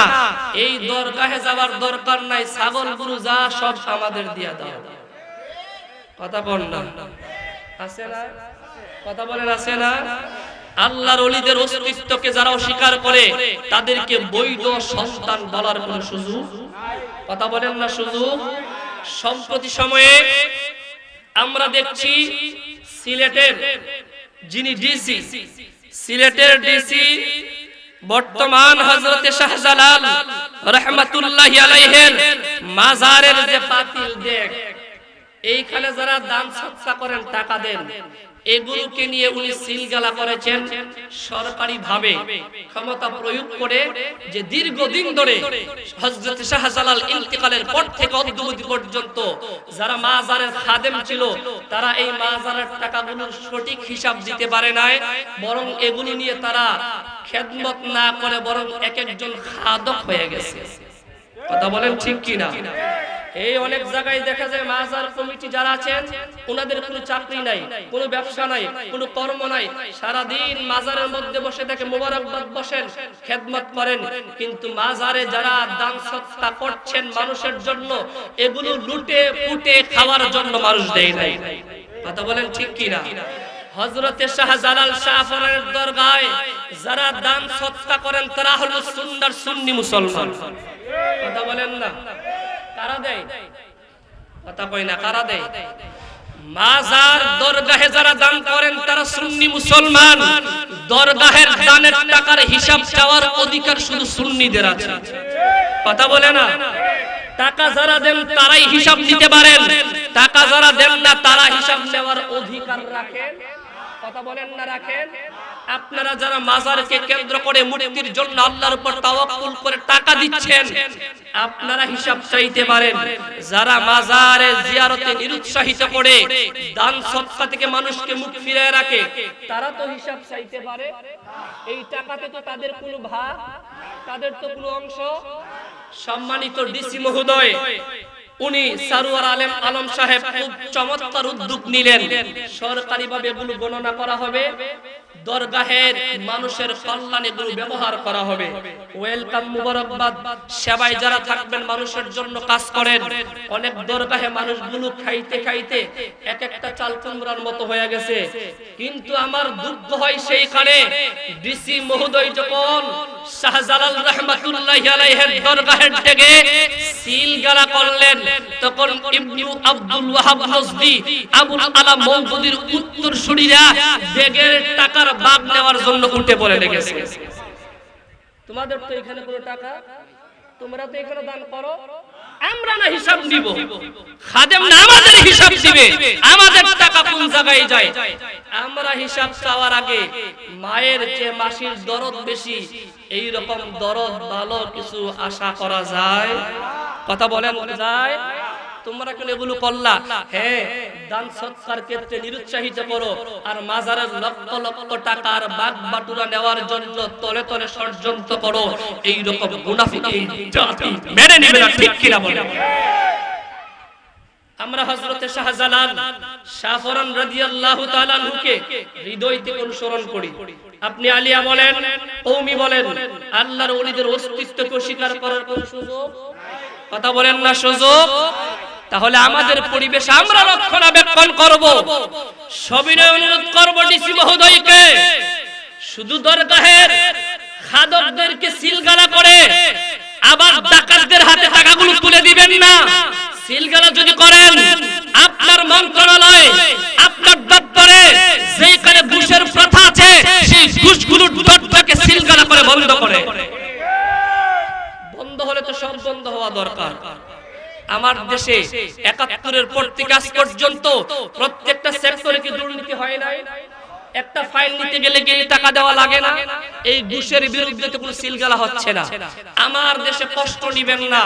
এই দরগাহে যাওয়ার দরকার নাই, ছাগল গরু যা সব আমাদের দিয়া দাও। কথা বল না, আছে না? কথা বলেন আছে না? আল্লাহর ওলিদের অস্তিত্বকে যারা অস্বীকার করে তাদেরকে বৈধ সন্তান বলার কোনো সুযোগ, কথা বলেন না সুযোগ। সম্প্রতি সময়ে আমরা দেখছি সিলেটের যিনি ডিসি, সিলেটের ডিসি বর্তমান হযরতে শাহজালাল রাহমাতুল্লাহি আলাইহির মাজারের যে পাতিল দেখ, এইখানে যারা দান সৎকা করেন, টাকা দেন, এগুলোকে নিয়ে উনি সিলগালা করেছেন সরকারি ভাবে ক্ষমতা প্রয়োগ করে, যে দীর্ঘদিন ধরে হযরত শাহজালাল ইন্তেকালের পর থেকে অদ্যাবধি পর্যন্ত যারা মাজারের খাদেম ছিল তারা এই মাজারের টাকাগুলোর সঠিক হিসাব দিতে পারে নাই, বরং এগুলো নিয়ে তারা খেদমত না করে বরং এক একজন খাদক হয়ে গেছে। কথা বলেন ঠিক কি না? এই অনেক জায়গায় দেখা যায় মাজার কমিটি যারা আছেন ওনাদের কোনো চাকরি নাই, কোনো ব্যবসা নাই, কোনো কর্ম নাই, সারা দিন মাজারের মধ্যে বসে থেকে মোবারকবাদ বসেন, খেদমত করেন, কিন্তু মাজারে যারা দান সৎকা করছেন মানুষের জন্য, এগুলো লুটে পুটে খাওয়ার জন্য মানুষ দেয় নাই। কথা বলেন ঠিক কি না? হযরতে শাহজালাল, শাহফরানের দরগায় যারা দান সৎকা করেন তারা হলো সুন্নার সুন্নি মুসলমান। কথা বলেন না কারা দেয়? কথা কই না কারা দেয়? মাজার দরগাহে যারা দান করেন তারা সুন্নি মুসলমান। দরগাহের দানের টাকার হিসাব চাওয়ার অধিকার শুধু সুন্নিদের আছে। কথা বলে না? টাকা যারা দেন তারাই হিসাব নিতে পারেন, টাকা যারা দেন না তারা হিসাব নেওয়ার অধিকার রাখেন। কথা বলেন না রাখেন? আপনারা যারা মাজারকে কেন্দ্র করে মুক্তির জন্য আল্লাহর উপর তাওয়াক্কুল করে টাকা দিচ্ছেন, আপনারা হিসাব চাইতে পারেন। যারা মাজারে জিয়ারতে নিরুৎসাহিত করে দান সদকা থেকে মানুষকে মুখ ফিরিয়ে রাখে, তারা তো হিসাব চাইতে পারে। এই টাকাতে তো তাদের কোনো ভাগ, তাদের তো কোনো অংশ। সম্মানিত ডিসি মহোদয়, উনি সারোয়ার আলম সাহেব খুব চমৎকার উদ্যোগ নিলেন, সরকারিভাবে এগুলো গণনা করা হবে, দরগাহের মানুষের কল্যাণে এগুলো ব্যবহার করা হবে। ওয়েলকাম, মুবারকবাদ। সেবায় যারা থাকবেন, মানুষের জন্য কাজ করেন। অনেক দরগাহে মানুষগুলো খাইতে খাইতে এক একটা চাল কুমড়ার মতো হয়ে গেছে, কিন্তু আমার দুঃখ হয় সেইখানে ডিসি মহোদয় যখন শাহজালাল রাহমাতুল্লাহি আলাইহির দরগাহের থেকে সিলগালা করলেন, তখন ইবনু আব্দুল ওয়াহাব নজদি, আবুল আলা মওদুদির উত্তরসূরিরা বেগের টাকার ভাগ নেওয়ার জন্য উঠে পড়ে লেগেছে। তোমাদের তো এখানে কোনো টাকা, তোমরা তো এখানে দান করো, আমরা না হিসাব দিব, খাদেম না আমাদের হিসাব দিবে, আমাদের টাকা কোন জায়গায় যায়। আমরা হিসাব চাওয়ার আগে মায়ের চেয়ে মাসির দরদ বেশি, এই রকম দরদ ভালো কিছু আশা করা যায়? কথা বলেন যায়? তোমরা কেন এগুলো করলা? হ্যাঁ, দান সৎকার ক্ষেত্রে নিরুৎসাহিত করো, আর মাজারের লক্ষ লক্ষ টাকার বাগ বাটুরা নেওয়ার জন্য তলে তলে ষড়যন্ত্র করো। এই রকম মুনাফিক এই জাতি মেনে নেবে না, ঠিক কিনা বলেন? আমরা হযরতে শাহজালাল শাহফরান রাদিয়াল্লাহু তাআলা আনহুকে হৃদয় থেকে অনুসরণ করি। আপনি আলিয়া বলেন, কওমি বলেন, আল্লাহর ওলিদের অস্তিত্বকে স্বীকার করার কোন সুযোগ? কথা বলেন না সুযোগ? তাহলে আমাদের পরিবেশ আমরা রক্ষণাবেক্ষণ করব। সবিনয় অনুরোধ করব ডিসি মহোদয়কে, শুধু দরগাহের খাদকদেরকে সিলগালা করে আবার ডাকাতদের হাতে টাকাগুলো তুলে দিবেন না। সিলগালা যদি করেন, আপনার মন্ত্রণালয়, আপনার দপ্তরে যেখানে ঘুষের প্রথা আছে, সেই ঘুষগুলোর দপ্তরকে সিলগালা করে বন্ধ করে। বন্ধ হলে তো সব বন্ধ হওয়া দরকার। আমার দেশে ৭১-এর পর থেকে আজ পর্যন্ত প্রত্যেকটা সেক্টরে কি দুর্নীতি হয় নাই? একটা ফাইল নিতে গেলে টাকা দেওয়া লাগে না? এই ঘুষের বিরুদ্ধে তো কোনো সিলগালা হচ্ছে না। আমার দেশে কষ্ট নিবেন না।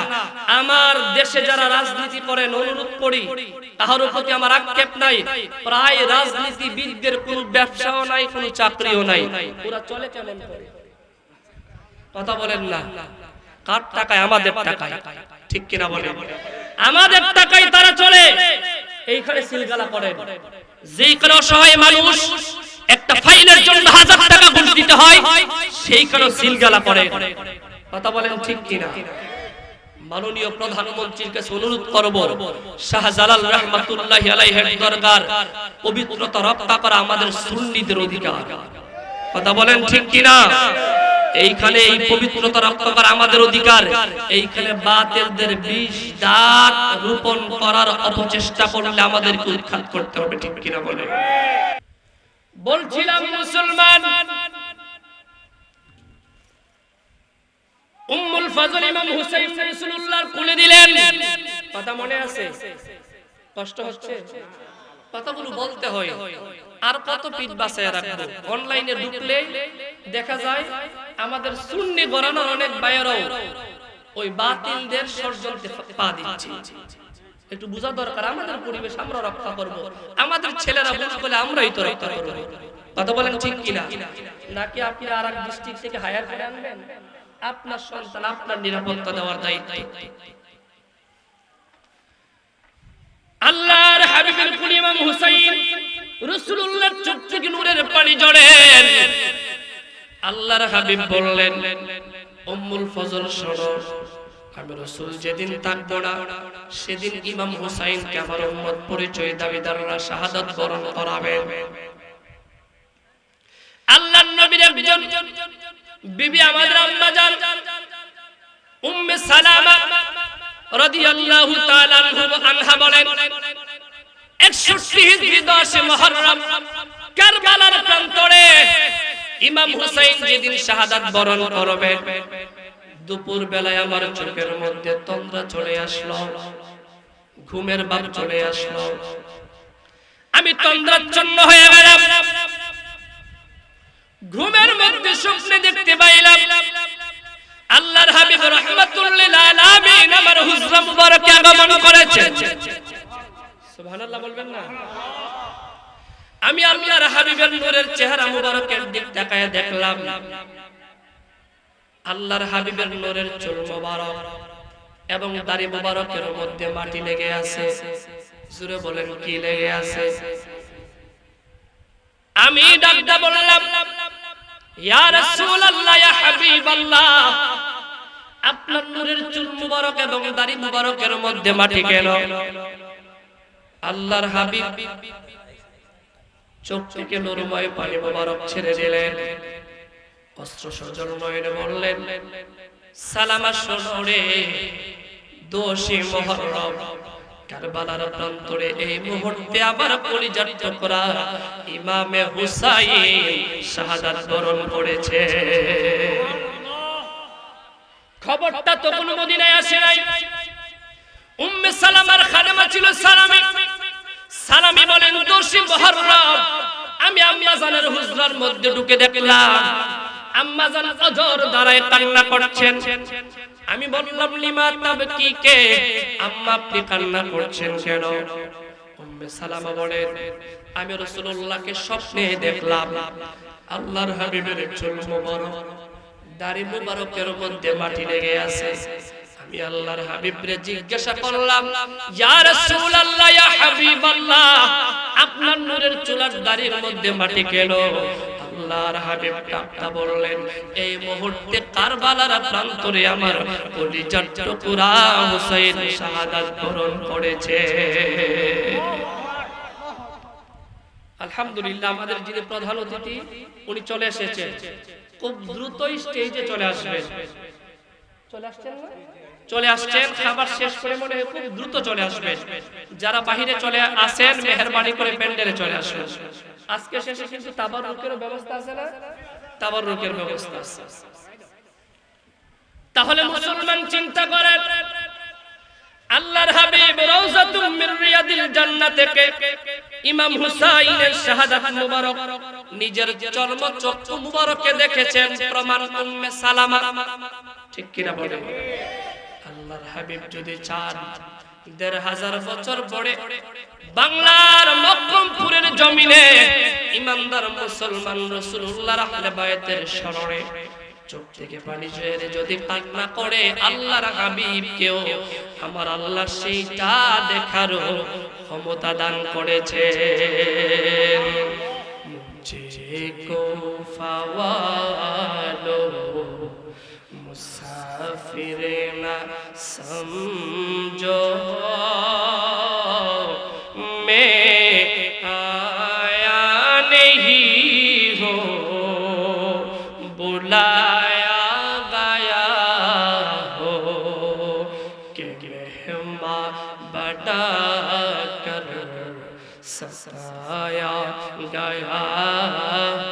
আমার দেশে যারা রাজনীতি করেন, অনুরোধ করি, তাহার প্রতি আমার আক্ষেপ নাই। প্রায় রাজনীতিবিদদের কোনো ব্যবসাও নাই, কোনো চাকরিও নাই। ওরা চলে কেমন করে? কথা বলেন না। কার টাকায়? আমাদের টাকায়, ঠিক কিনা বলেন? আমাদের টাকায় তারা চলে। এইখানে সিলগালা করেন। যেখানে অসহায় মানুষ একটা ফাইলের জন্য 1000 টাকা ঘুষ দিতে হয়, সেইখানে সিলগালা করে। কথা বলেন ঠিক কিনা? মাননীয় প্রধানমন্ত্রীর কাছে অনুরোধ করব, শাহজালাল রাহমাতুল্লাহি আলাইহির দরগার পবিত্রতা রক্ষা করা আমাদের সুন্নিদের অধিকার। কথা বলেন ঠিক কিনা? এইখানে এই পবিত্রতা রক্ষা করা আমাদের অধিকার। এইখানে বাতিলদের বিষ দাঁত রোপণ করার অপচেষ্টা করলে আমাদেরকে উৎখাত করতে হবে, ঠিক কিনা বলে? বলছিলাম মুসলমান, উম্মুল ফাজল ইমাম হুসাইন রাসূলুল্লাহর কোলে দিলেন। কথা মনে আছে? কষ্ট হচ্ছে? কথাগুলো বলতে হয়। আর কত পিঠ বাঁচায় রাখবো? অনলাইনে ঢুকলে দেখা যায় আমাদের সুন্নি গরানোর অনেক ভাইয়েরাও ওই বাতিলদের ষড়যন্ত্রে পা দিচ্ছে। একটু বোঝা দরকার, আমাদের পরিবেশ আমরা রক্ষা করব, আমাদের ছেলেরা ভুল করলে আমরাই তো রক্ষা করব। কথা বলেন ঠিক কিনা? নাকি আপনি আরেক ডিস্ট্রিক্ট থেকে হায়ার করে আনবেন? আপনার সন্তান, আপনার নিরাপত্তা দেওয়ার দায়িত্ব। আল্লাহর হাবিবের কুলি ইমাম হুসাইন রাসূলুল্লাহর চোখ থেকে নূরের পানি ঝরে। আল্লাহর হাবিব বললেন, উম্মুল ফজল শোনো, আমি রাসূল যেদিন থাকবো না, সেদিন ইমাম হুসাইনকে আমার উম্মত পরিচয় দাবিদাররা শাহাদাত বরণ করাবেন। আল্লাহর নবীর একজন বিবি আমাদের আম্মা জান উম্মে সালামা রাদিয়াল্লাহু তাআলা আনহা বলেন, 61 হিজরি 10 মুহররম কারবালার প্রান্তরে ইমাম হুসাইন যেদিন শাহাদাত বরণ করবেন, দুপুর বেলায় আমার চোখের মধ্যে তন্দ্রা চলে আসলো, ঘুমের ভাব চলে আসলো। আমি তন্দ্রাচ্ছন্ন হয়ে গেলাম। ঘুমের মধ্যে স্বপ্নে দেখতে পাইলাম আল্লাহর হাবিব রাহমাতুল লিল আলামিন আমার হুজরা মুবারকে আগমন করেছেন। সুবহানাল্লাহ বলবেন না? আমি আল্লাহর হাবিবের নূরের চেহারা মুবারকের দিক তাকায় দেখলাম আল্লাহর হাবিবের নূরের চুল মুবারক এবং দাড়ি মুবারকের মধ্যে মাটি লেগে আছে। জোরে বলেন কি লেগে আছে? আমি ডাকটা বললাম, ইয়া রাসূলুল্লাহ, ইয়া হাবিবাল্লাহ, আপনার নূরের চুল মুবারক এবং দাড়ি মুবারকের মধ্যে মাটি কেন? আল্লাহর হাবিব চোখ থেকে নূরময় পানি মুবারক ছেড়ে দিলেন। অস্ত্র সজল নয়নে বললেন, সালামা শোনো রে, 10 মুহররম কারবালার প্রান্তরে এই মুহূর্তে আমার কলিজার টুকরা ইমামে হুসাইন শাহাদাত বরণ করেছে। খবরটা তখন মদিনায় আসে নাই। উম্মে সালামার খাদেমা ছিল সালামী। সালামী বলেন 10 মুহররম আমি আম্মা জানের হুজরার মধ্যে ঢুকে দেখলাম আম্মা জান অজর দাঁড়ায় কান্না করছেন। আমি বললাম লিমা তাবকিকে, আম্মা আপনি কান্না করছেন কেন? উম্মে সালামা বলেন আমি রাসূলুল্লাহকে স্বপ্নে দেখলাম আল্লাহর হাবিবের চুল মোবারক দাড়ি মোবারকের মধ্যে মাটি লেগে আছে। আমি আল্লাহর হাবিবরে জিজ্ঞাসা করলাম ইয়া রাসূলুল্লাহ ইয়া হাবিবাল্লাহ আপনার নূরের চুলার দাড়ির মধ্যে মাটি কেন? আল্লাহর হাবিব কাঁপতা বললেন এই মুহূর্তে কারবালার প্রান্তরে আমার কলিজার টুকরা হুসাইন শাহাদাত বরণ করেছে। আলহামদুলিল্লাহ আমাদের যিনি প্রধান অতিথি উনি চলে এসেছেন, খুব দ্রুত স্টেজে চলে আসবেন। চলে আসছেন না? চলে আসছেন, খাবার শেষ করে মনে হয় খুব দ্রুত চলে আসবেন। যারা বাহিরে চলে আসেন মেহেরবানি করে প্যান্ডেলে চলে আসবেন। আজকে শেষে কিন্তু তাবাররুকের ব্যবস্থা আছে না? তাবাররুকের ব্যবস্থা আছে। তাহলে মুসলমান চিন্তা করেন আল্লাহর হাবিব রওজাতুম মিন রিয়াদিল জান্নাত থেকে ইমাম হুসাইনের শাহাদাত মুবারক নিজের চর্মচক্ষু মুবারকে দেখেছেন, প্রমাণ উম্মে সালামা। ঠিক কি না বলেন? আল্লাহর হাবিব যদি চান ১৫০০ বছর পরে বাংলার মক্রমপুরের জমিনে ইমানদার মুসলমান রাসূলুল্লাহর আহলে বায়তের স্মরণে চোখ থেকে পানি ঝরে যদি কান্না করে আল্লাহর হাবিবকেও আমার আল্লাহ সেইটা দেখারও ক্ষমতা দান করেছে। মুঝে কো ফাওয়ালো মুসাফির না সমঝো মে আয়া নেহি হো বুলায়া গায়া হো কে মেহমা বড়া কর সতায়া গায়া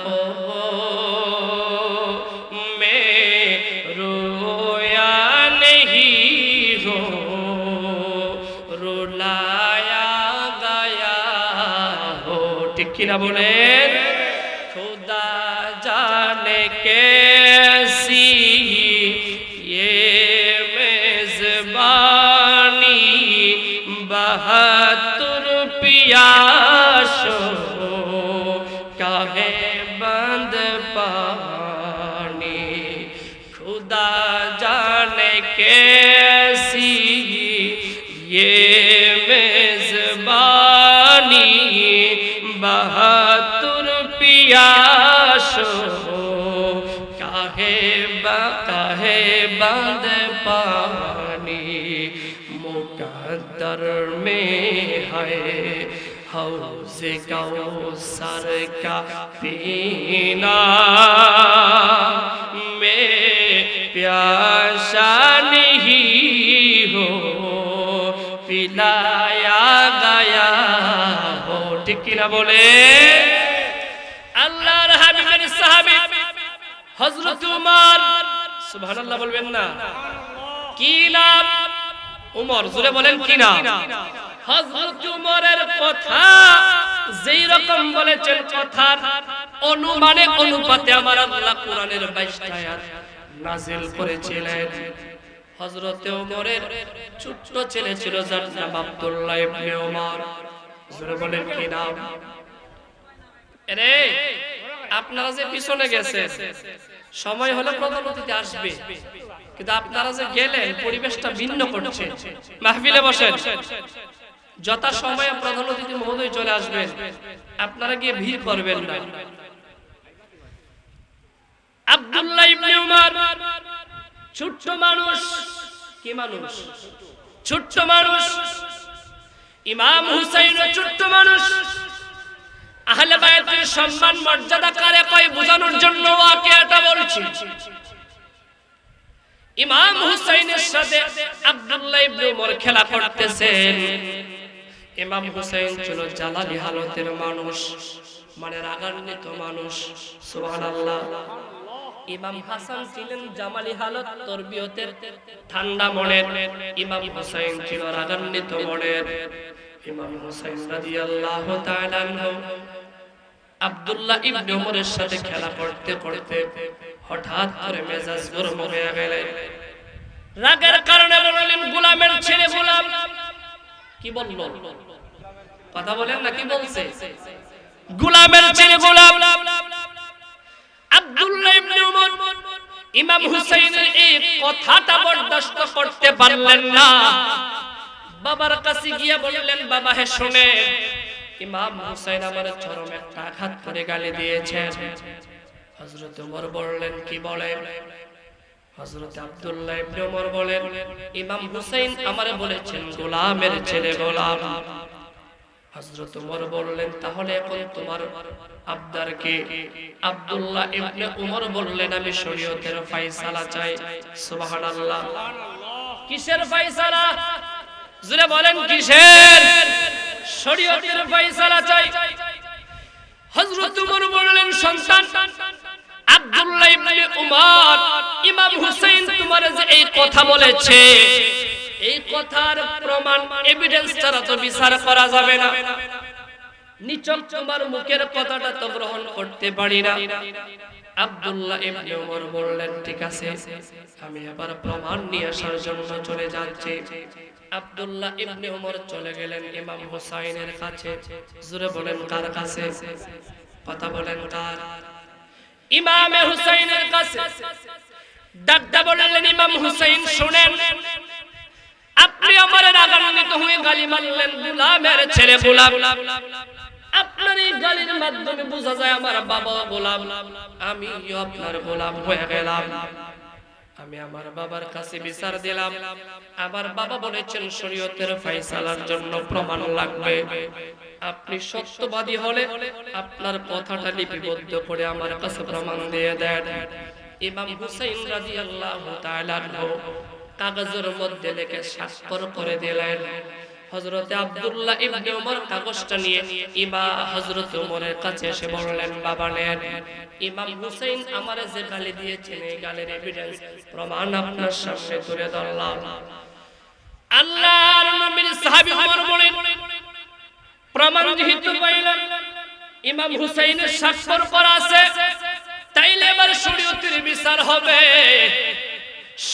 হো কিনা বলেন খুদা জানে कैसी ये मेजबानी 72 पियासों का है बंद पानी। खुदा जाने कैसी ये मेजबानी 72 पियासों काहे बंद पानी। मुकद्दर में है हौज़े कौसर का पीना, मैं प्यासा नहीं हो पिलाया गया। ঠিক কিনা বলে? আল্লাহর হাবিবের সাহাবী হযরত উমর, সুবহানাল্লাহ বলবেন না? কি নাম? উমর। জোরে বলেন কি নাম? হযরত উমরের কথা যেই রকম বলেছেন কথার অনুমানে অনুপাতে আমার আল্লাহ কোরআনের 22টা আয়াত নাযিল করেছিলেন। হযরত উমরের ছোট্ট ছেলে ছিল যার নাম আব্দুল্লাহ ইবনে উমর। জোরে বলেন কি নাম? আরে আপনারা যে পিছনে গেছেন সময় হলে প্রধান অতিথি আসবে, কিন্তু আপনারা যে গেলেন পরিবেশটা ভিন্ন করছে। মাহফিলে বসেন, যথা সময়ে প্রধান অতিথি মহোদয় চলে আসবেন, আপনারা গিয়ে ভিড় করবেন না। আব্দুল্লাহ ইবনে উমর ছোট্ট মানুষ। কি মানুষ? ছোট্ট মানুষ। ইমাম হুসাইন ছোট্ট মানুষ। আহলে বায়তের সম্মান মর্যাদা কারে কয় বোঝানোর জন্য ওয়াকিয়াটা বলছি। ইমাম হুসাইনের সাথে আব্দুল্লাহ ইবনে উমর খেলা করতেছেন। ইমাম হুসাইন ছিল জালালি হালতের মানুষ, মানে রাগান্বিত মানুষ। সুবহানাল্লাহ। ইমাম হাসান ছিলেন জামালি হালত তরবিয়তের ঠান্ডা মনের, ইমাম হুসাইন ছিল রাগান্বিত মনের। ইমাম হুসাইন রাদিয়াল্লাহু তাআলা আনহু আব্দুল্লাহ ইবনে ওমরের সাথে খেলা করতে করতে হঠাৎ করে মেজাজ গরম হয়ে গেলেন। রাগের কারণে বললেন, গোলামের ছেলে গোলাম। কি বলল? কথা বলেন না, কি বলছে? গোলামের ছেলে গোলাম। আব্দুল্লাহ ইবনে ওমর ইমাম হুসাইনের এই কথাটা বরদাস্ত করতে পারলেন না। বাবার কাছে গিয়ে বললেন, বাবা হে শুনে, ইমাম হুসাইন আমার চরম একটা আঘাত করে গালি দিয়েছেন। হযরত ওমর বললেন, কি বলে? হযরত আব্দুল্লাহ ইবনে ওমর বলেন, ইমাম হুসাইন আমারে বলেছেন গোলামের ছেলে গোলাম। হযরত ওমর বললেন, তাহলে এখন তোমার আবদার কি? আব্দুল্লাহ ইবনে ওমর বললেন, আমি শরীয়তের ফয়সালা চাই। সুবহানাল্লাহ। কিসের ফয়সালা? জোরে বলেন, কিসের? শরীয়তের ফয়সালা চাই। হযরত ওমর বললেন, সন্তান আব্দুল্লাহ ইবনে ওমর, ইমাম হুসাইন তোমার যে এই কথা বলেছে, এই কথার প্রমাণ এভিডেন্স ছাড়া তো বিচার করা যাবে না। নিচক তোমার মুখের কথাটা তো গ্রহণ করতে পারি না। আব্দুল্লাহ ইবনে ওমর বললেন, ঠিক আছে, আমি আবার প্রমাণ নিয়ে আসার জন্য চলে যাচ্ছি। আব্দুল্লাহ ইবনে ওমর চলে গেলেন ইমাম হুসাইনের কাছে। জোরে বলেন, কার কাছে? কথা বলেন, কার? ইমাম হুসাইনের কাছে। ডাক্তার বললেন, ইমাম হুসাইন শুনেন, আপনি আমার রাগান্বিত হয়ে গালি মারলেন, গোলামের ছেলে গোলাম। আপনার এই গালির মাধ্যমে বোঝা যায় আমার বাবা গোলাম, আমিও আপনার গোলাম হয়ে গেলাম। আমি আমার বাবার কাছে বিচার দিলাম। আমার বাবা বলেছেন শরীয়তের ফয়সালার জন্য প্রমাণ লাগবে। আপনি সত্যবাদী হলে আপনার কথাটা লিপিবদ্ধ করে আমার কাছে প্রমাণ দিয়ে দেন। ইমাম হুসাইন রাদিয়াল্লাহু তাআলা আনহু কাগজের মধ্যে লিখে স্বাক্ষর করে দিলেন। হযরত আব্দুল্লাহ ইবনে ওমর কাগজটা নিয়ে হযরত ওমরের কাছে এসে বললেন, বাবা নেন, ইমাম হুসাইন আমারে যে গালি দিয়েছেন এই গালির এভিডেন্স প্রমাণ আপনার সামনে তুলে ধরলাম। আল্লাহর নবীর সাহাবী ওমর বলেন, প্রমাণ যেহেতু পাইলাম ইমাম হুসাইনের স্বাক্ষর করা আছে, তাইলে এবার শরীয়তের বিচার হবে।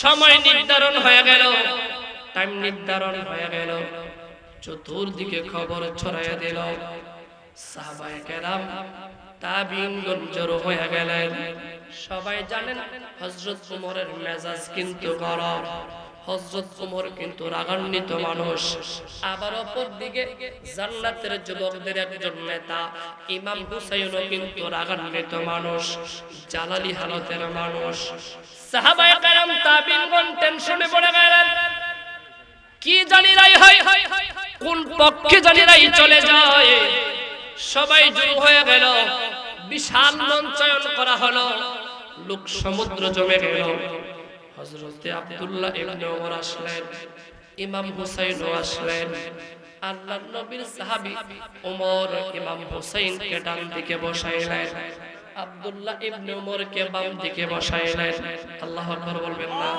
সময় নির্ধারণ হয়ে গেল, টাইম নির্ধারণ হয়ে গেল। চতুর্দিকে খবর ছড়াইয়া দিল। সাহাবায়ে কেরাম তাবিঈনগণ জড়ো হয়ে গেলেন। সবাই জানেন হযরত ওমরের মেজাজ কিন্তু গরম, হযরত ওমর কিন্তু রাগান্বিত মানুষ। আবার অপর দিকে জান্নাতের যুবকদের একজন নেতা ইমাম হুসাইনও কিন্তু রাগান্বিত মানুষ, জালালি হালতের মানুষ। সাহাবায়ে কেরাম তাবিঈনগণ টেনশনে পড়ে গেলেন, কি জানি রাই হয়, কোন পক্ষে জানি রাই চলে যায়। সবাই জড়ো হয়ে গেল, বিশাল মঞ্চায়ন করা হলো, লোক সমুদ্র জমে গেল। হযরতে আব্দুল্লাহ ইবনে ওমর আসলেন, ইমাম হুসাইনও আসলেন। আল্লাহর নবীর সাহাবী ওমর ইমাম হুসাইনকে ডান দিকে বসাইলেন, আব্দুল্লাহ ইবনে ওমরকে বাম দিকে বসাইলেন। আল্লাহু আকবার বলবেন না?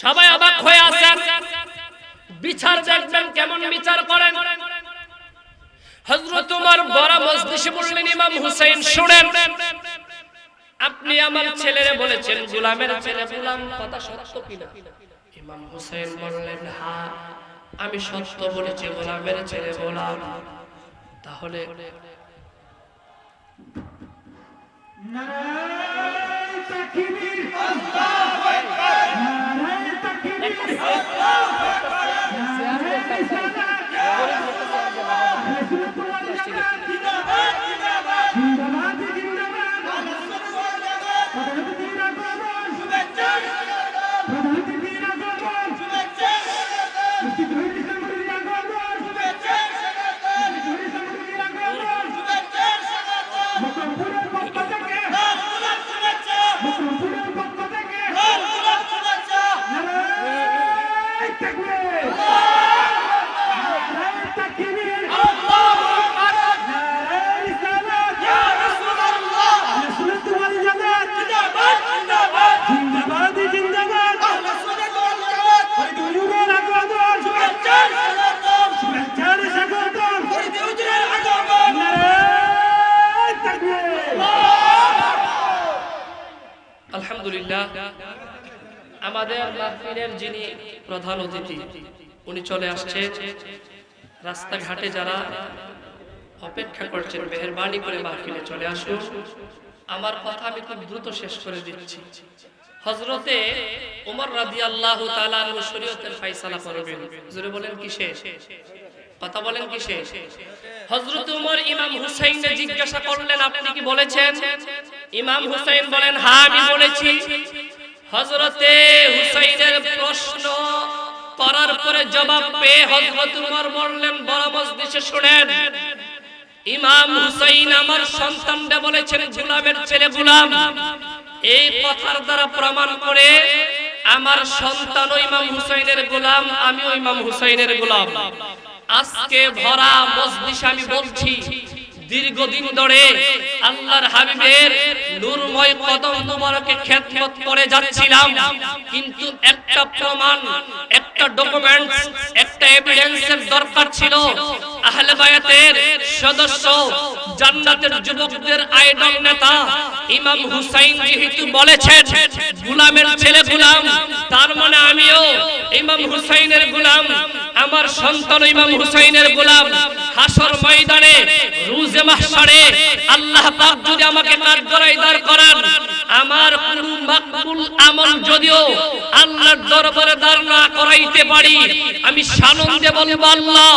সবাই অবাক হয়ে আছেন, বিচার দেখবেন কেমন বিচার করেন। হযরত ওমর বড় মজলিসে বললেন, ইমাম হুসাইন শুনেন, আপনি আমার ছেলেরে বলেছেন গোলামের ছেলে গোলাম, কথা সত্য কিনা? ইমাম হুসাইন বললেন, হ্যাঁ আমি সত্য বলেছি, গোলামের ছেলে গোলাম। তাহলে নারায়ে তাকবীর, আল্লাহু আকবার, নারায়ে তাকবীর, আল্লাহু আকবার, নারায়ে রিসালাত, জিন্দাবাদ জিন্দাবাদ জিন্দাবাদ জিন্দাবাদ, শুভেচ্ছা শুভেচ্ছা, আমাদের মাহফিলের যিনি প্রধান অতিথি উনি চলে আসছে। রাস্তাঘাটে যারা অপেক্ষা করছেন মেহেরবানি করে মাহফিলে চলে আসুন। আমার কথা আমি খুব দ্রুত শেষ করে দিচ্ছি। হযরতে ওমর রাদিয়াল্লাহু তাআলা আনহু শরীয়তের ফয়সালা করবেন। জোরে বলেন কিসে? কথা বলেন কিসে? হযরত ওমর ইমাম হুসাইনকে জিজ্ঞাসা করলেন, আপনি কি বলেছেন? ইমাম হুসাইন বলেন, হ্যাঁ আমি বলেছি। হযরতে হুসাইনের প্রশ্ন করার পরে জবাব পেয়ে হযরত ওমর বললেন, বড় মজলিসে শুনেন, ইমাম হুসাইন আমার সন্তানরা বলেছেন গোলামের ছেলে গোলাম। এই কথার দ্বারা প্রমাণ করে আমার সন্তানও ইমাম হুসাইনের গোলাম, আমিও ইমাম হুসাইনের গোলাম। আজকে ভরা মজলিসে আমি বলছি, দীর্ঘদিন ধরে আল্লাহর হাবিবের নূরময় কদম মুবারকে খেদমত করে যাচ্ছিলাম, কিন্তু একটা প্রমাণ, একটা ডকুমেন্টস, একটা এভিডেন্সের দরকার ছিল। আহলে বায়াতের সদস্য, জান্নাতের যুবকদের আইডল নেতা ইমাম হুসাইন যেহেতু বলেছেন গোলামের ছেলে গোলাম, তার মানে আমিও ইমাম হুসাইনের গোলাম, আমার সন্তান ইমাম হুসাইনের গোলাম। হাসর ময়দানে রোজে মাহশারে আল্লাহ পাক যদি আমাকে কাঠগড়ায় দাঁড় করান, আমার কোনো মাকবুল আমল যদিও আল্লাহর দরবারে দাঁড় না করাইতে পারি, আমি সানন্দে বলবো আল্লাহ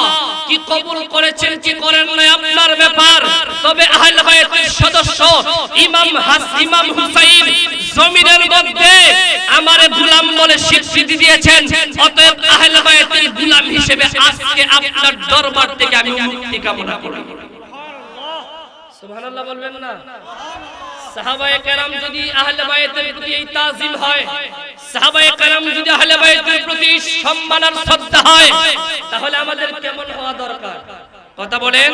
কি কবুল করেছেন কি করেন না আপনার ব্যাপার। তবে আহলে বায়াতের সদস্য ইমাম হুসাইন জমিনের মধ্যে আমারে গোলাম বলে স্বীকৃতি দিয়েছেন, অতএব আহলে বায়াতের গোলাম হিসেবে আজকে আপনার দরবার থেকে আমি মুক্তি কামনা করি। সুবহানাল্লাহ বলবেন না? সাহাবায়ে কেরাম যদি আহলে বায়াতের প্রতি এই তাজিম হয়, সাহাবায়ে কেরাম যদি আহলে বায়াতের প্রতি সম্মান আর শ্রদ্ধা হয়, তাহলে আমাদের কেমন হওয়া দরকার? কথা বলেন।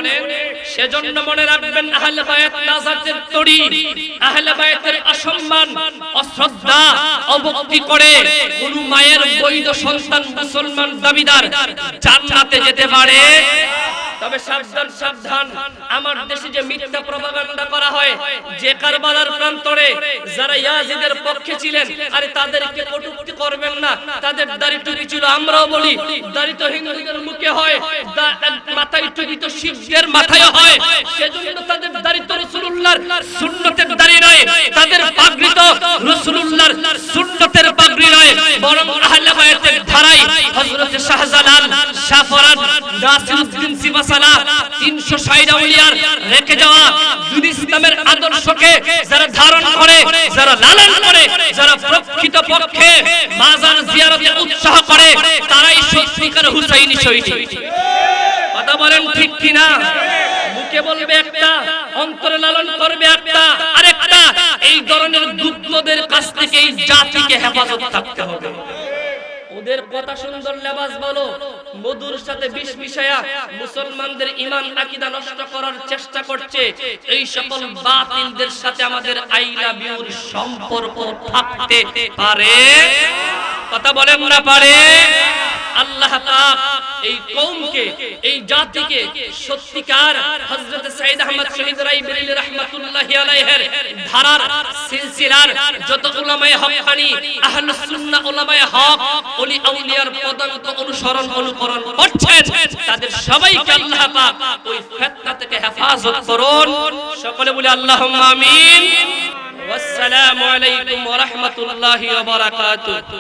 সেজন্য মনে রাখবেন, আহলে বায়াত নাজাতের তরি, আহলে বায়াতের অসম্মান, অশ্রদ্ধা, অভক্তি করে কোন মায়ের বৈধ সন্তান মুসলমান দাবিদার জান্নাতে যেতে পারে। তবে সাবধান সাবধান, আমার দেশে যে মিথ্যা প্রপাগান্ডা করা হয় যে কারবালার প্রান্তরে যারা ইয়াজিদের পক্ষে ছিলেন, আরে তাদেরকে কটূক্তি করবেন না, তাদের দাড়ি টুপি ছিল। আমরাও বলি দাড়ি তো হিন্দুদের মুখে হয়, মাথায় টুপি তো শিখদের মাথায় হয়, সেজন্য তাদের দাড়ি তো রাসূলুল্লাহর সুন্নতের দাড়ি নয়, তাদের পাগড়ি তো রাসূলুল্লাহর সুন্নতের পাগড়ি নয়, বরং আহলে বায়াতের ধারাই হযরত শাহজালাল, শাহফরান, নাসিরউদ্দিন সিবাসালা 360 আউলিয়ার রেখে যাওয়া দ্বীন ইসলামের আদর্শকে যারা ধারণ করে, যারা লালন করে, যারা প্রকৃত পক্ষে মাজার জিয়ারতে উৎসাহ করে, তারাই সত্যিকার হুসাইনি সৈনিক। কথা বলেন ঠিক কিনা? মুখে বলবে একটা, অন্তরে লালন করবে একটা, আরেকটা। এই ধরনের দুঃখদের কাছ থেকে এই জাতিকে হেফাজত থাকতে হবে। ওদের কথা সুন্দর লেবাস বলো, মধুর সাথে বিষ মিশায়া মুসলমানদের ঈমান আকীদা নষ্ট করার চেষ্টা করছে। এই সকল বাতিলদের সাথে আমাদের আই লাভ ইউর সম্পর্ক থাকতে পারে? কথা বলেন না পারে? আল্লাহ পাক এই কওমকে, এই জাতিকে সত্যিকার হযরত সাইয়্যিদ আহমদ শহীদ রায়বেরেলী রাহমাতুল্লাহি আলাইহির ধারার সিলসিলার যত উলামায়ে হক্কানি, আহলুস সুন্নাহ উলামায়ে হক, ওলি আউলিয়ার পদাঙ্ক অনুসরণ অনুকরণ করছেন, তাদের সবাইকে আল্লাহ পাক ওই ফিতনা থেকে হেফাজত করুন। সকলে বলি আল্লাহুম্মা আমিন। ওয়াসসালামু আলাইকুম ওয়া রাহমাতুল্লাহি ওয়া বারাকাতুহু।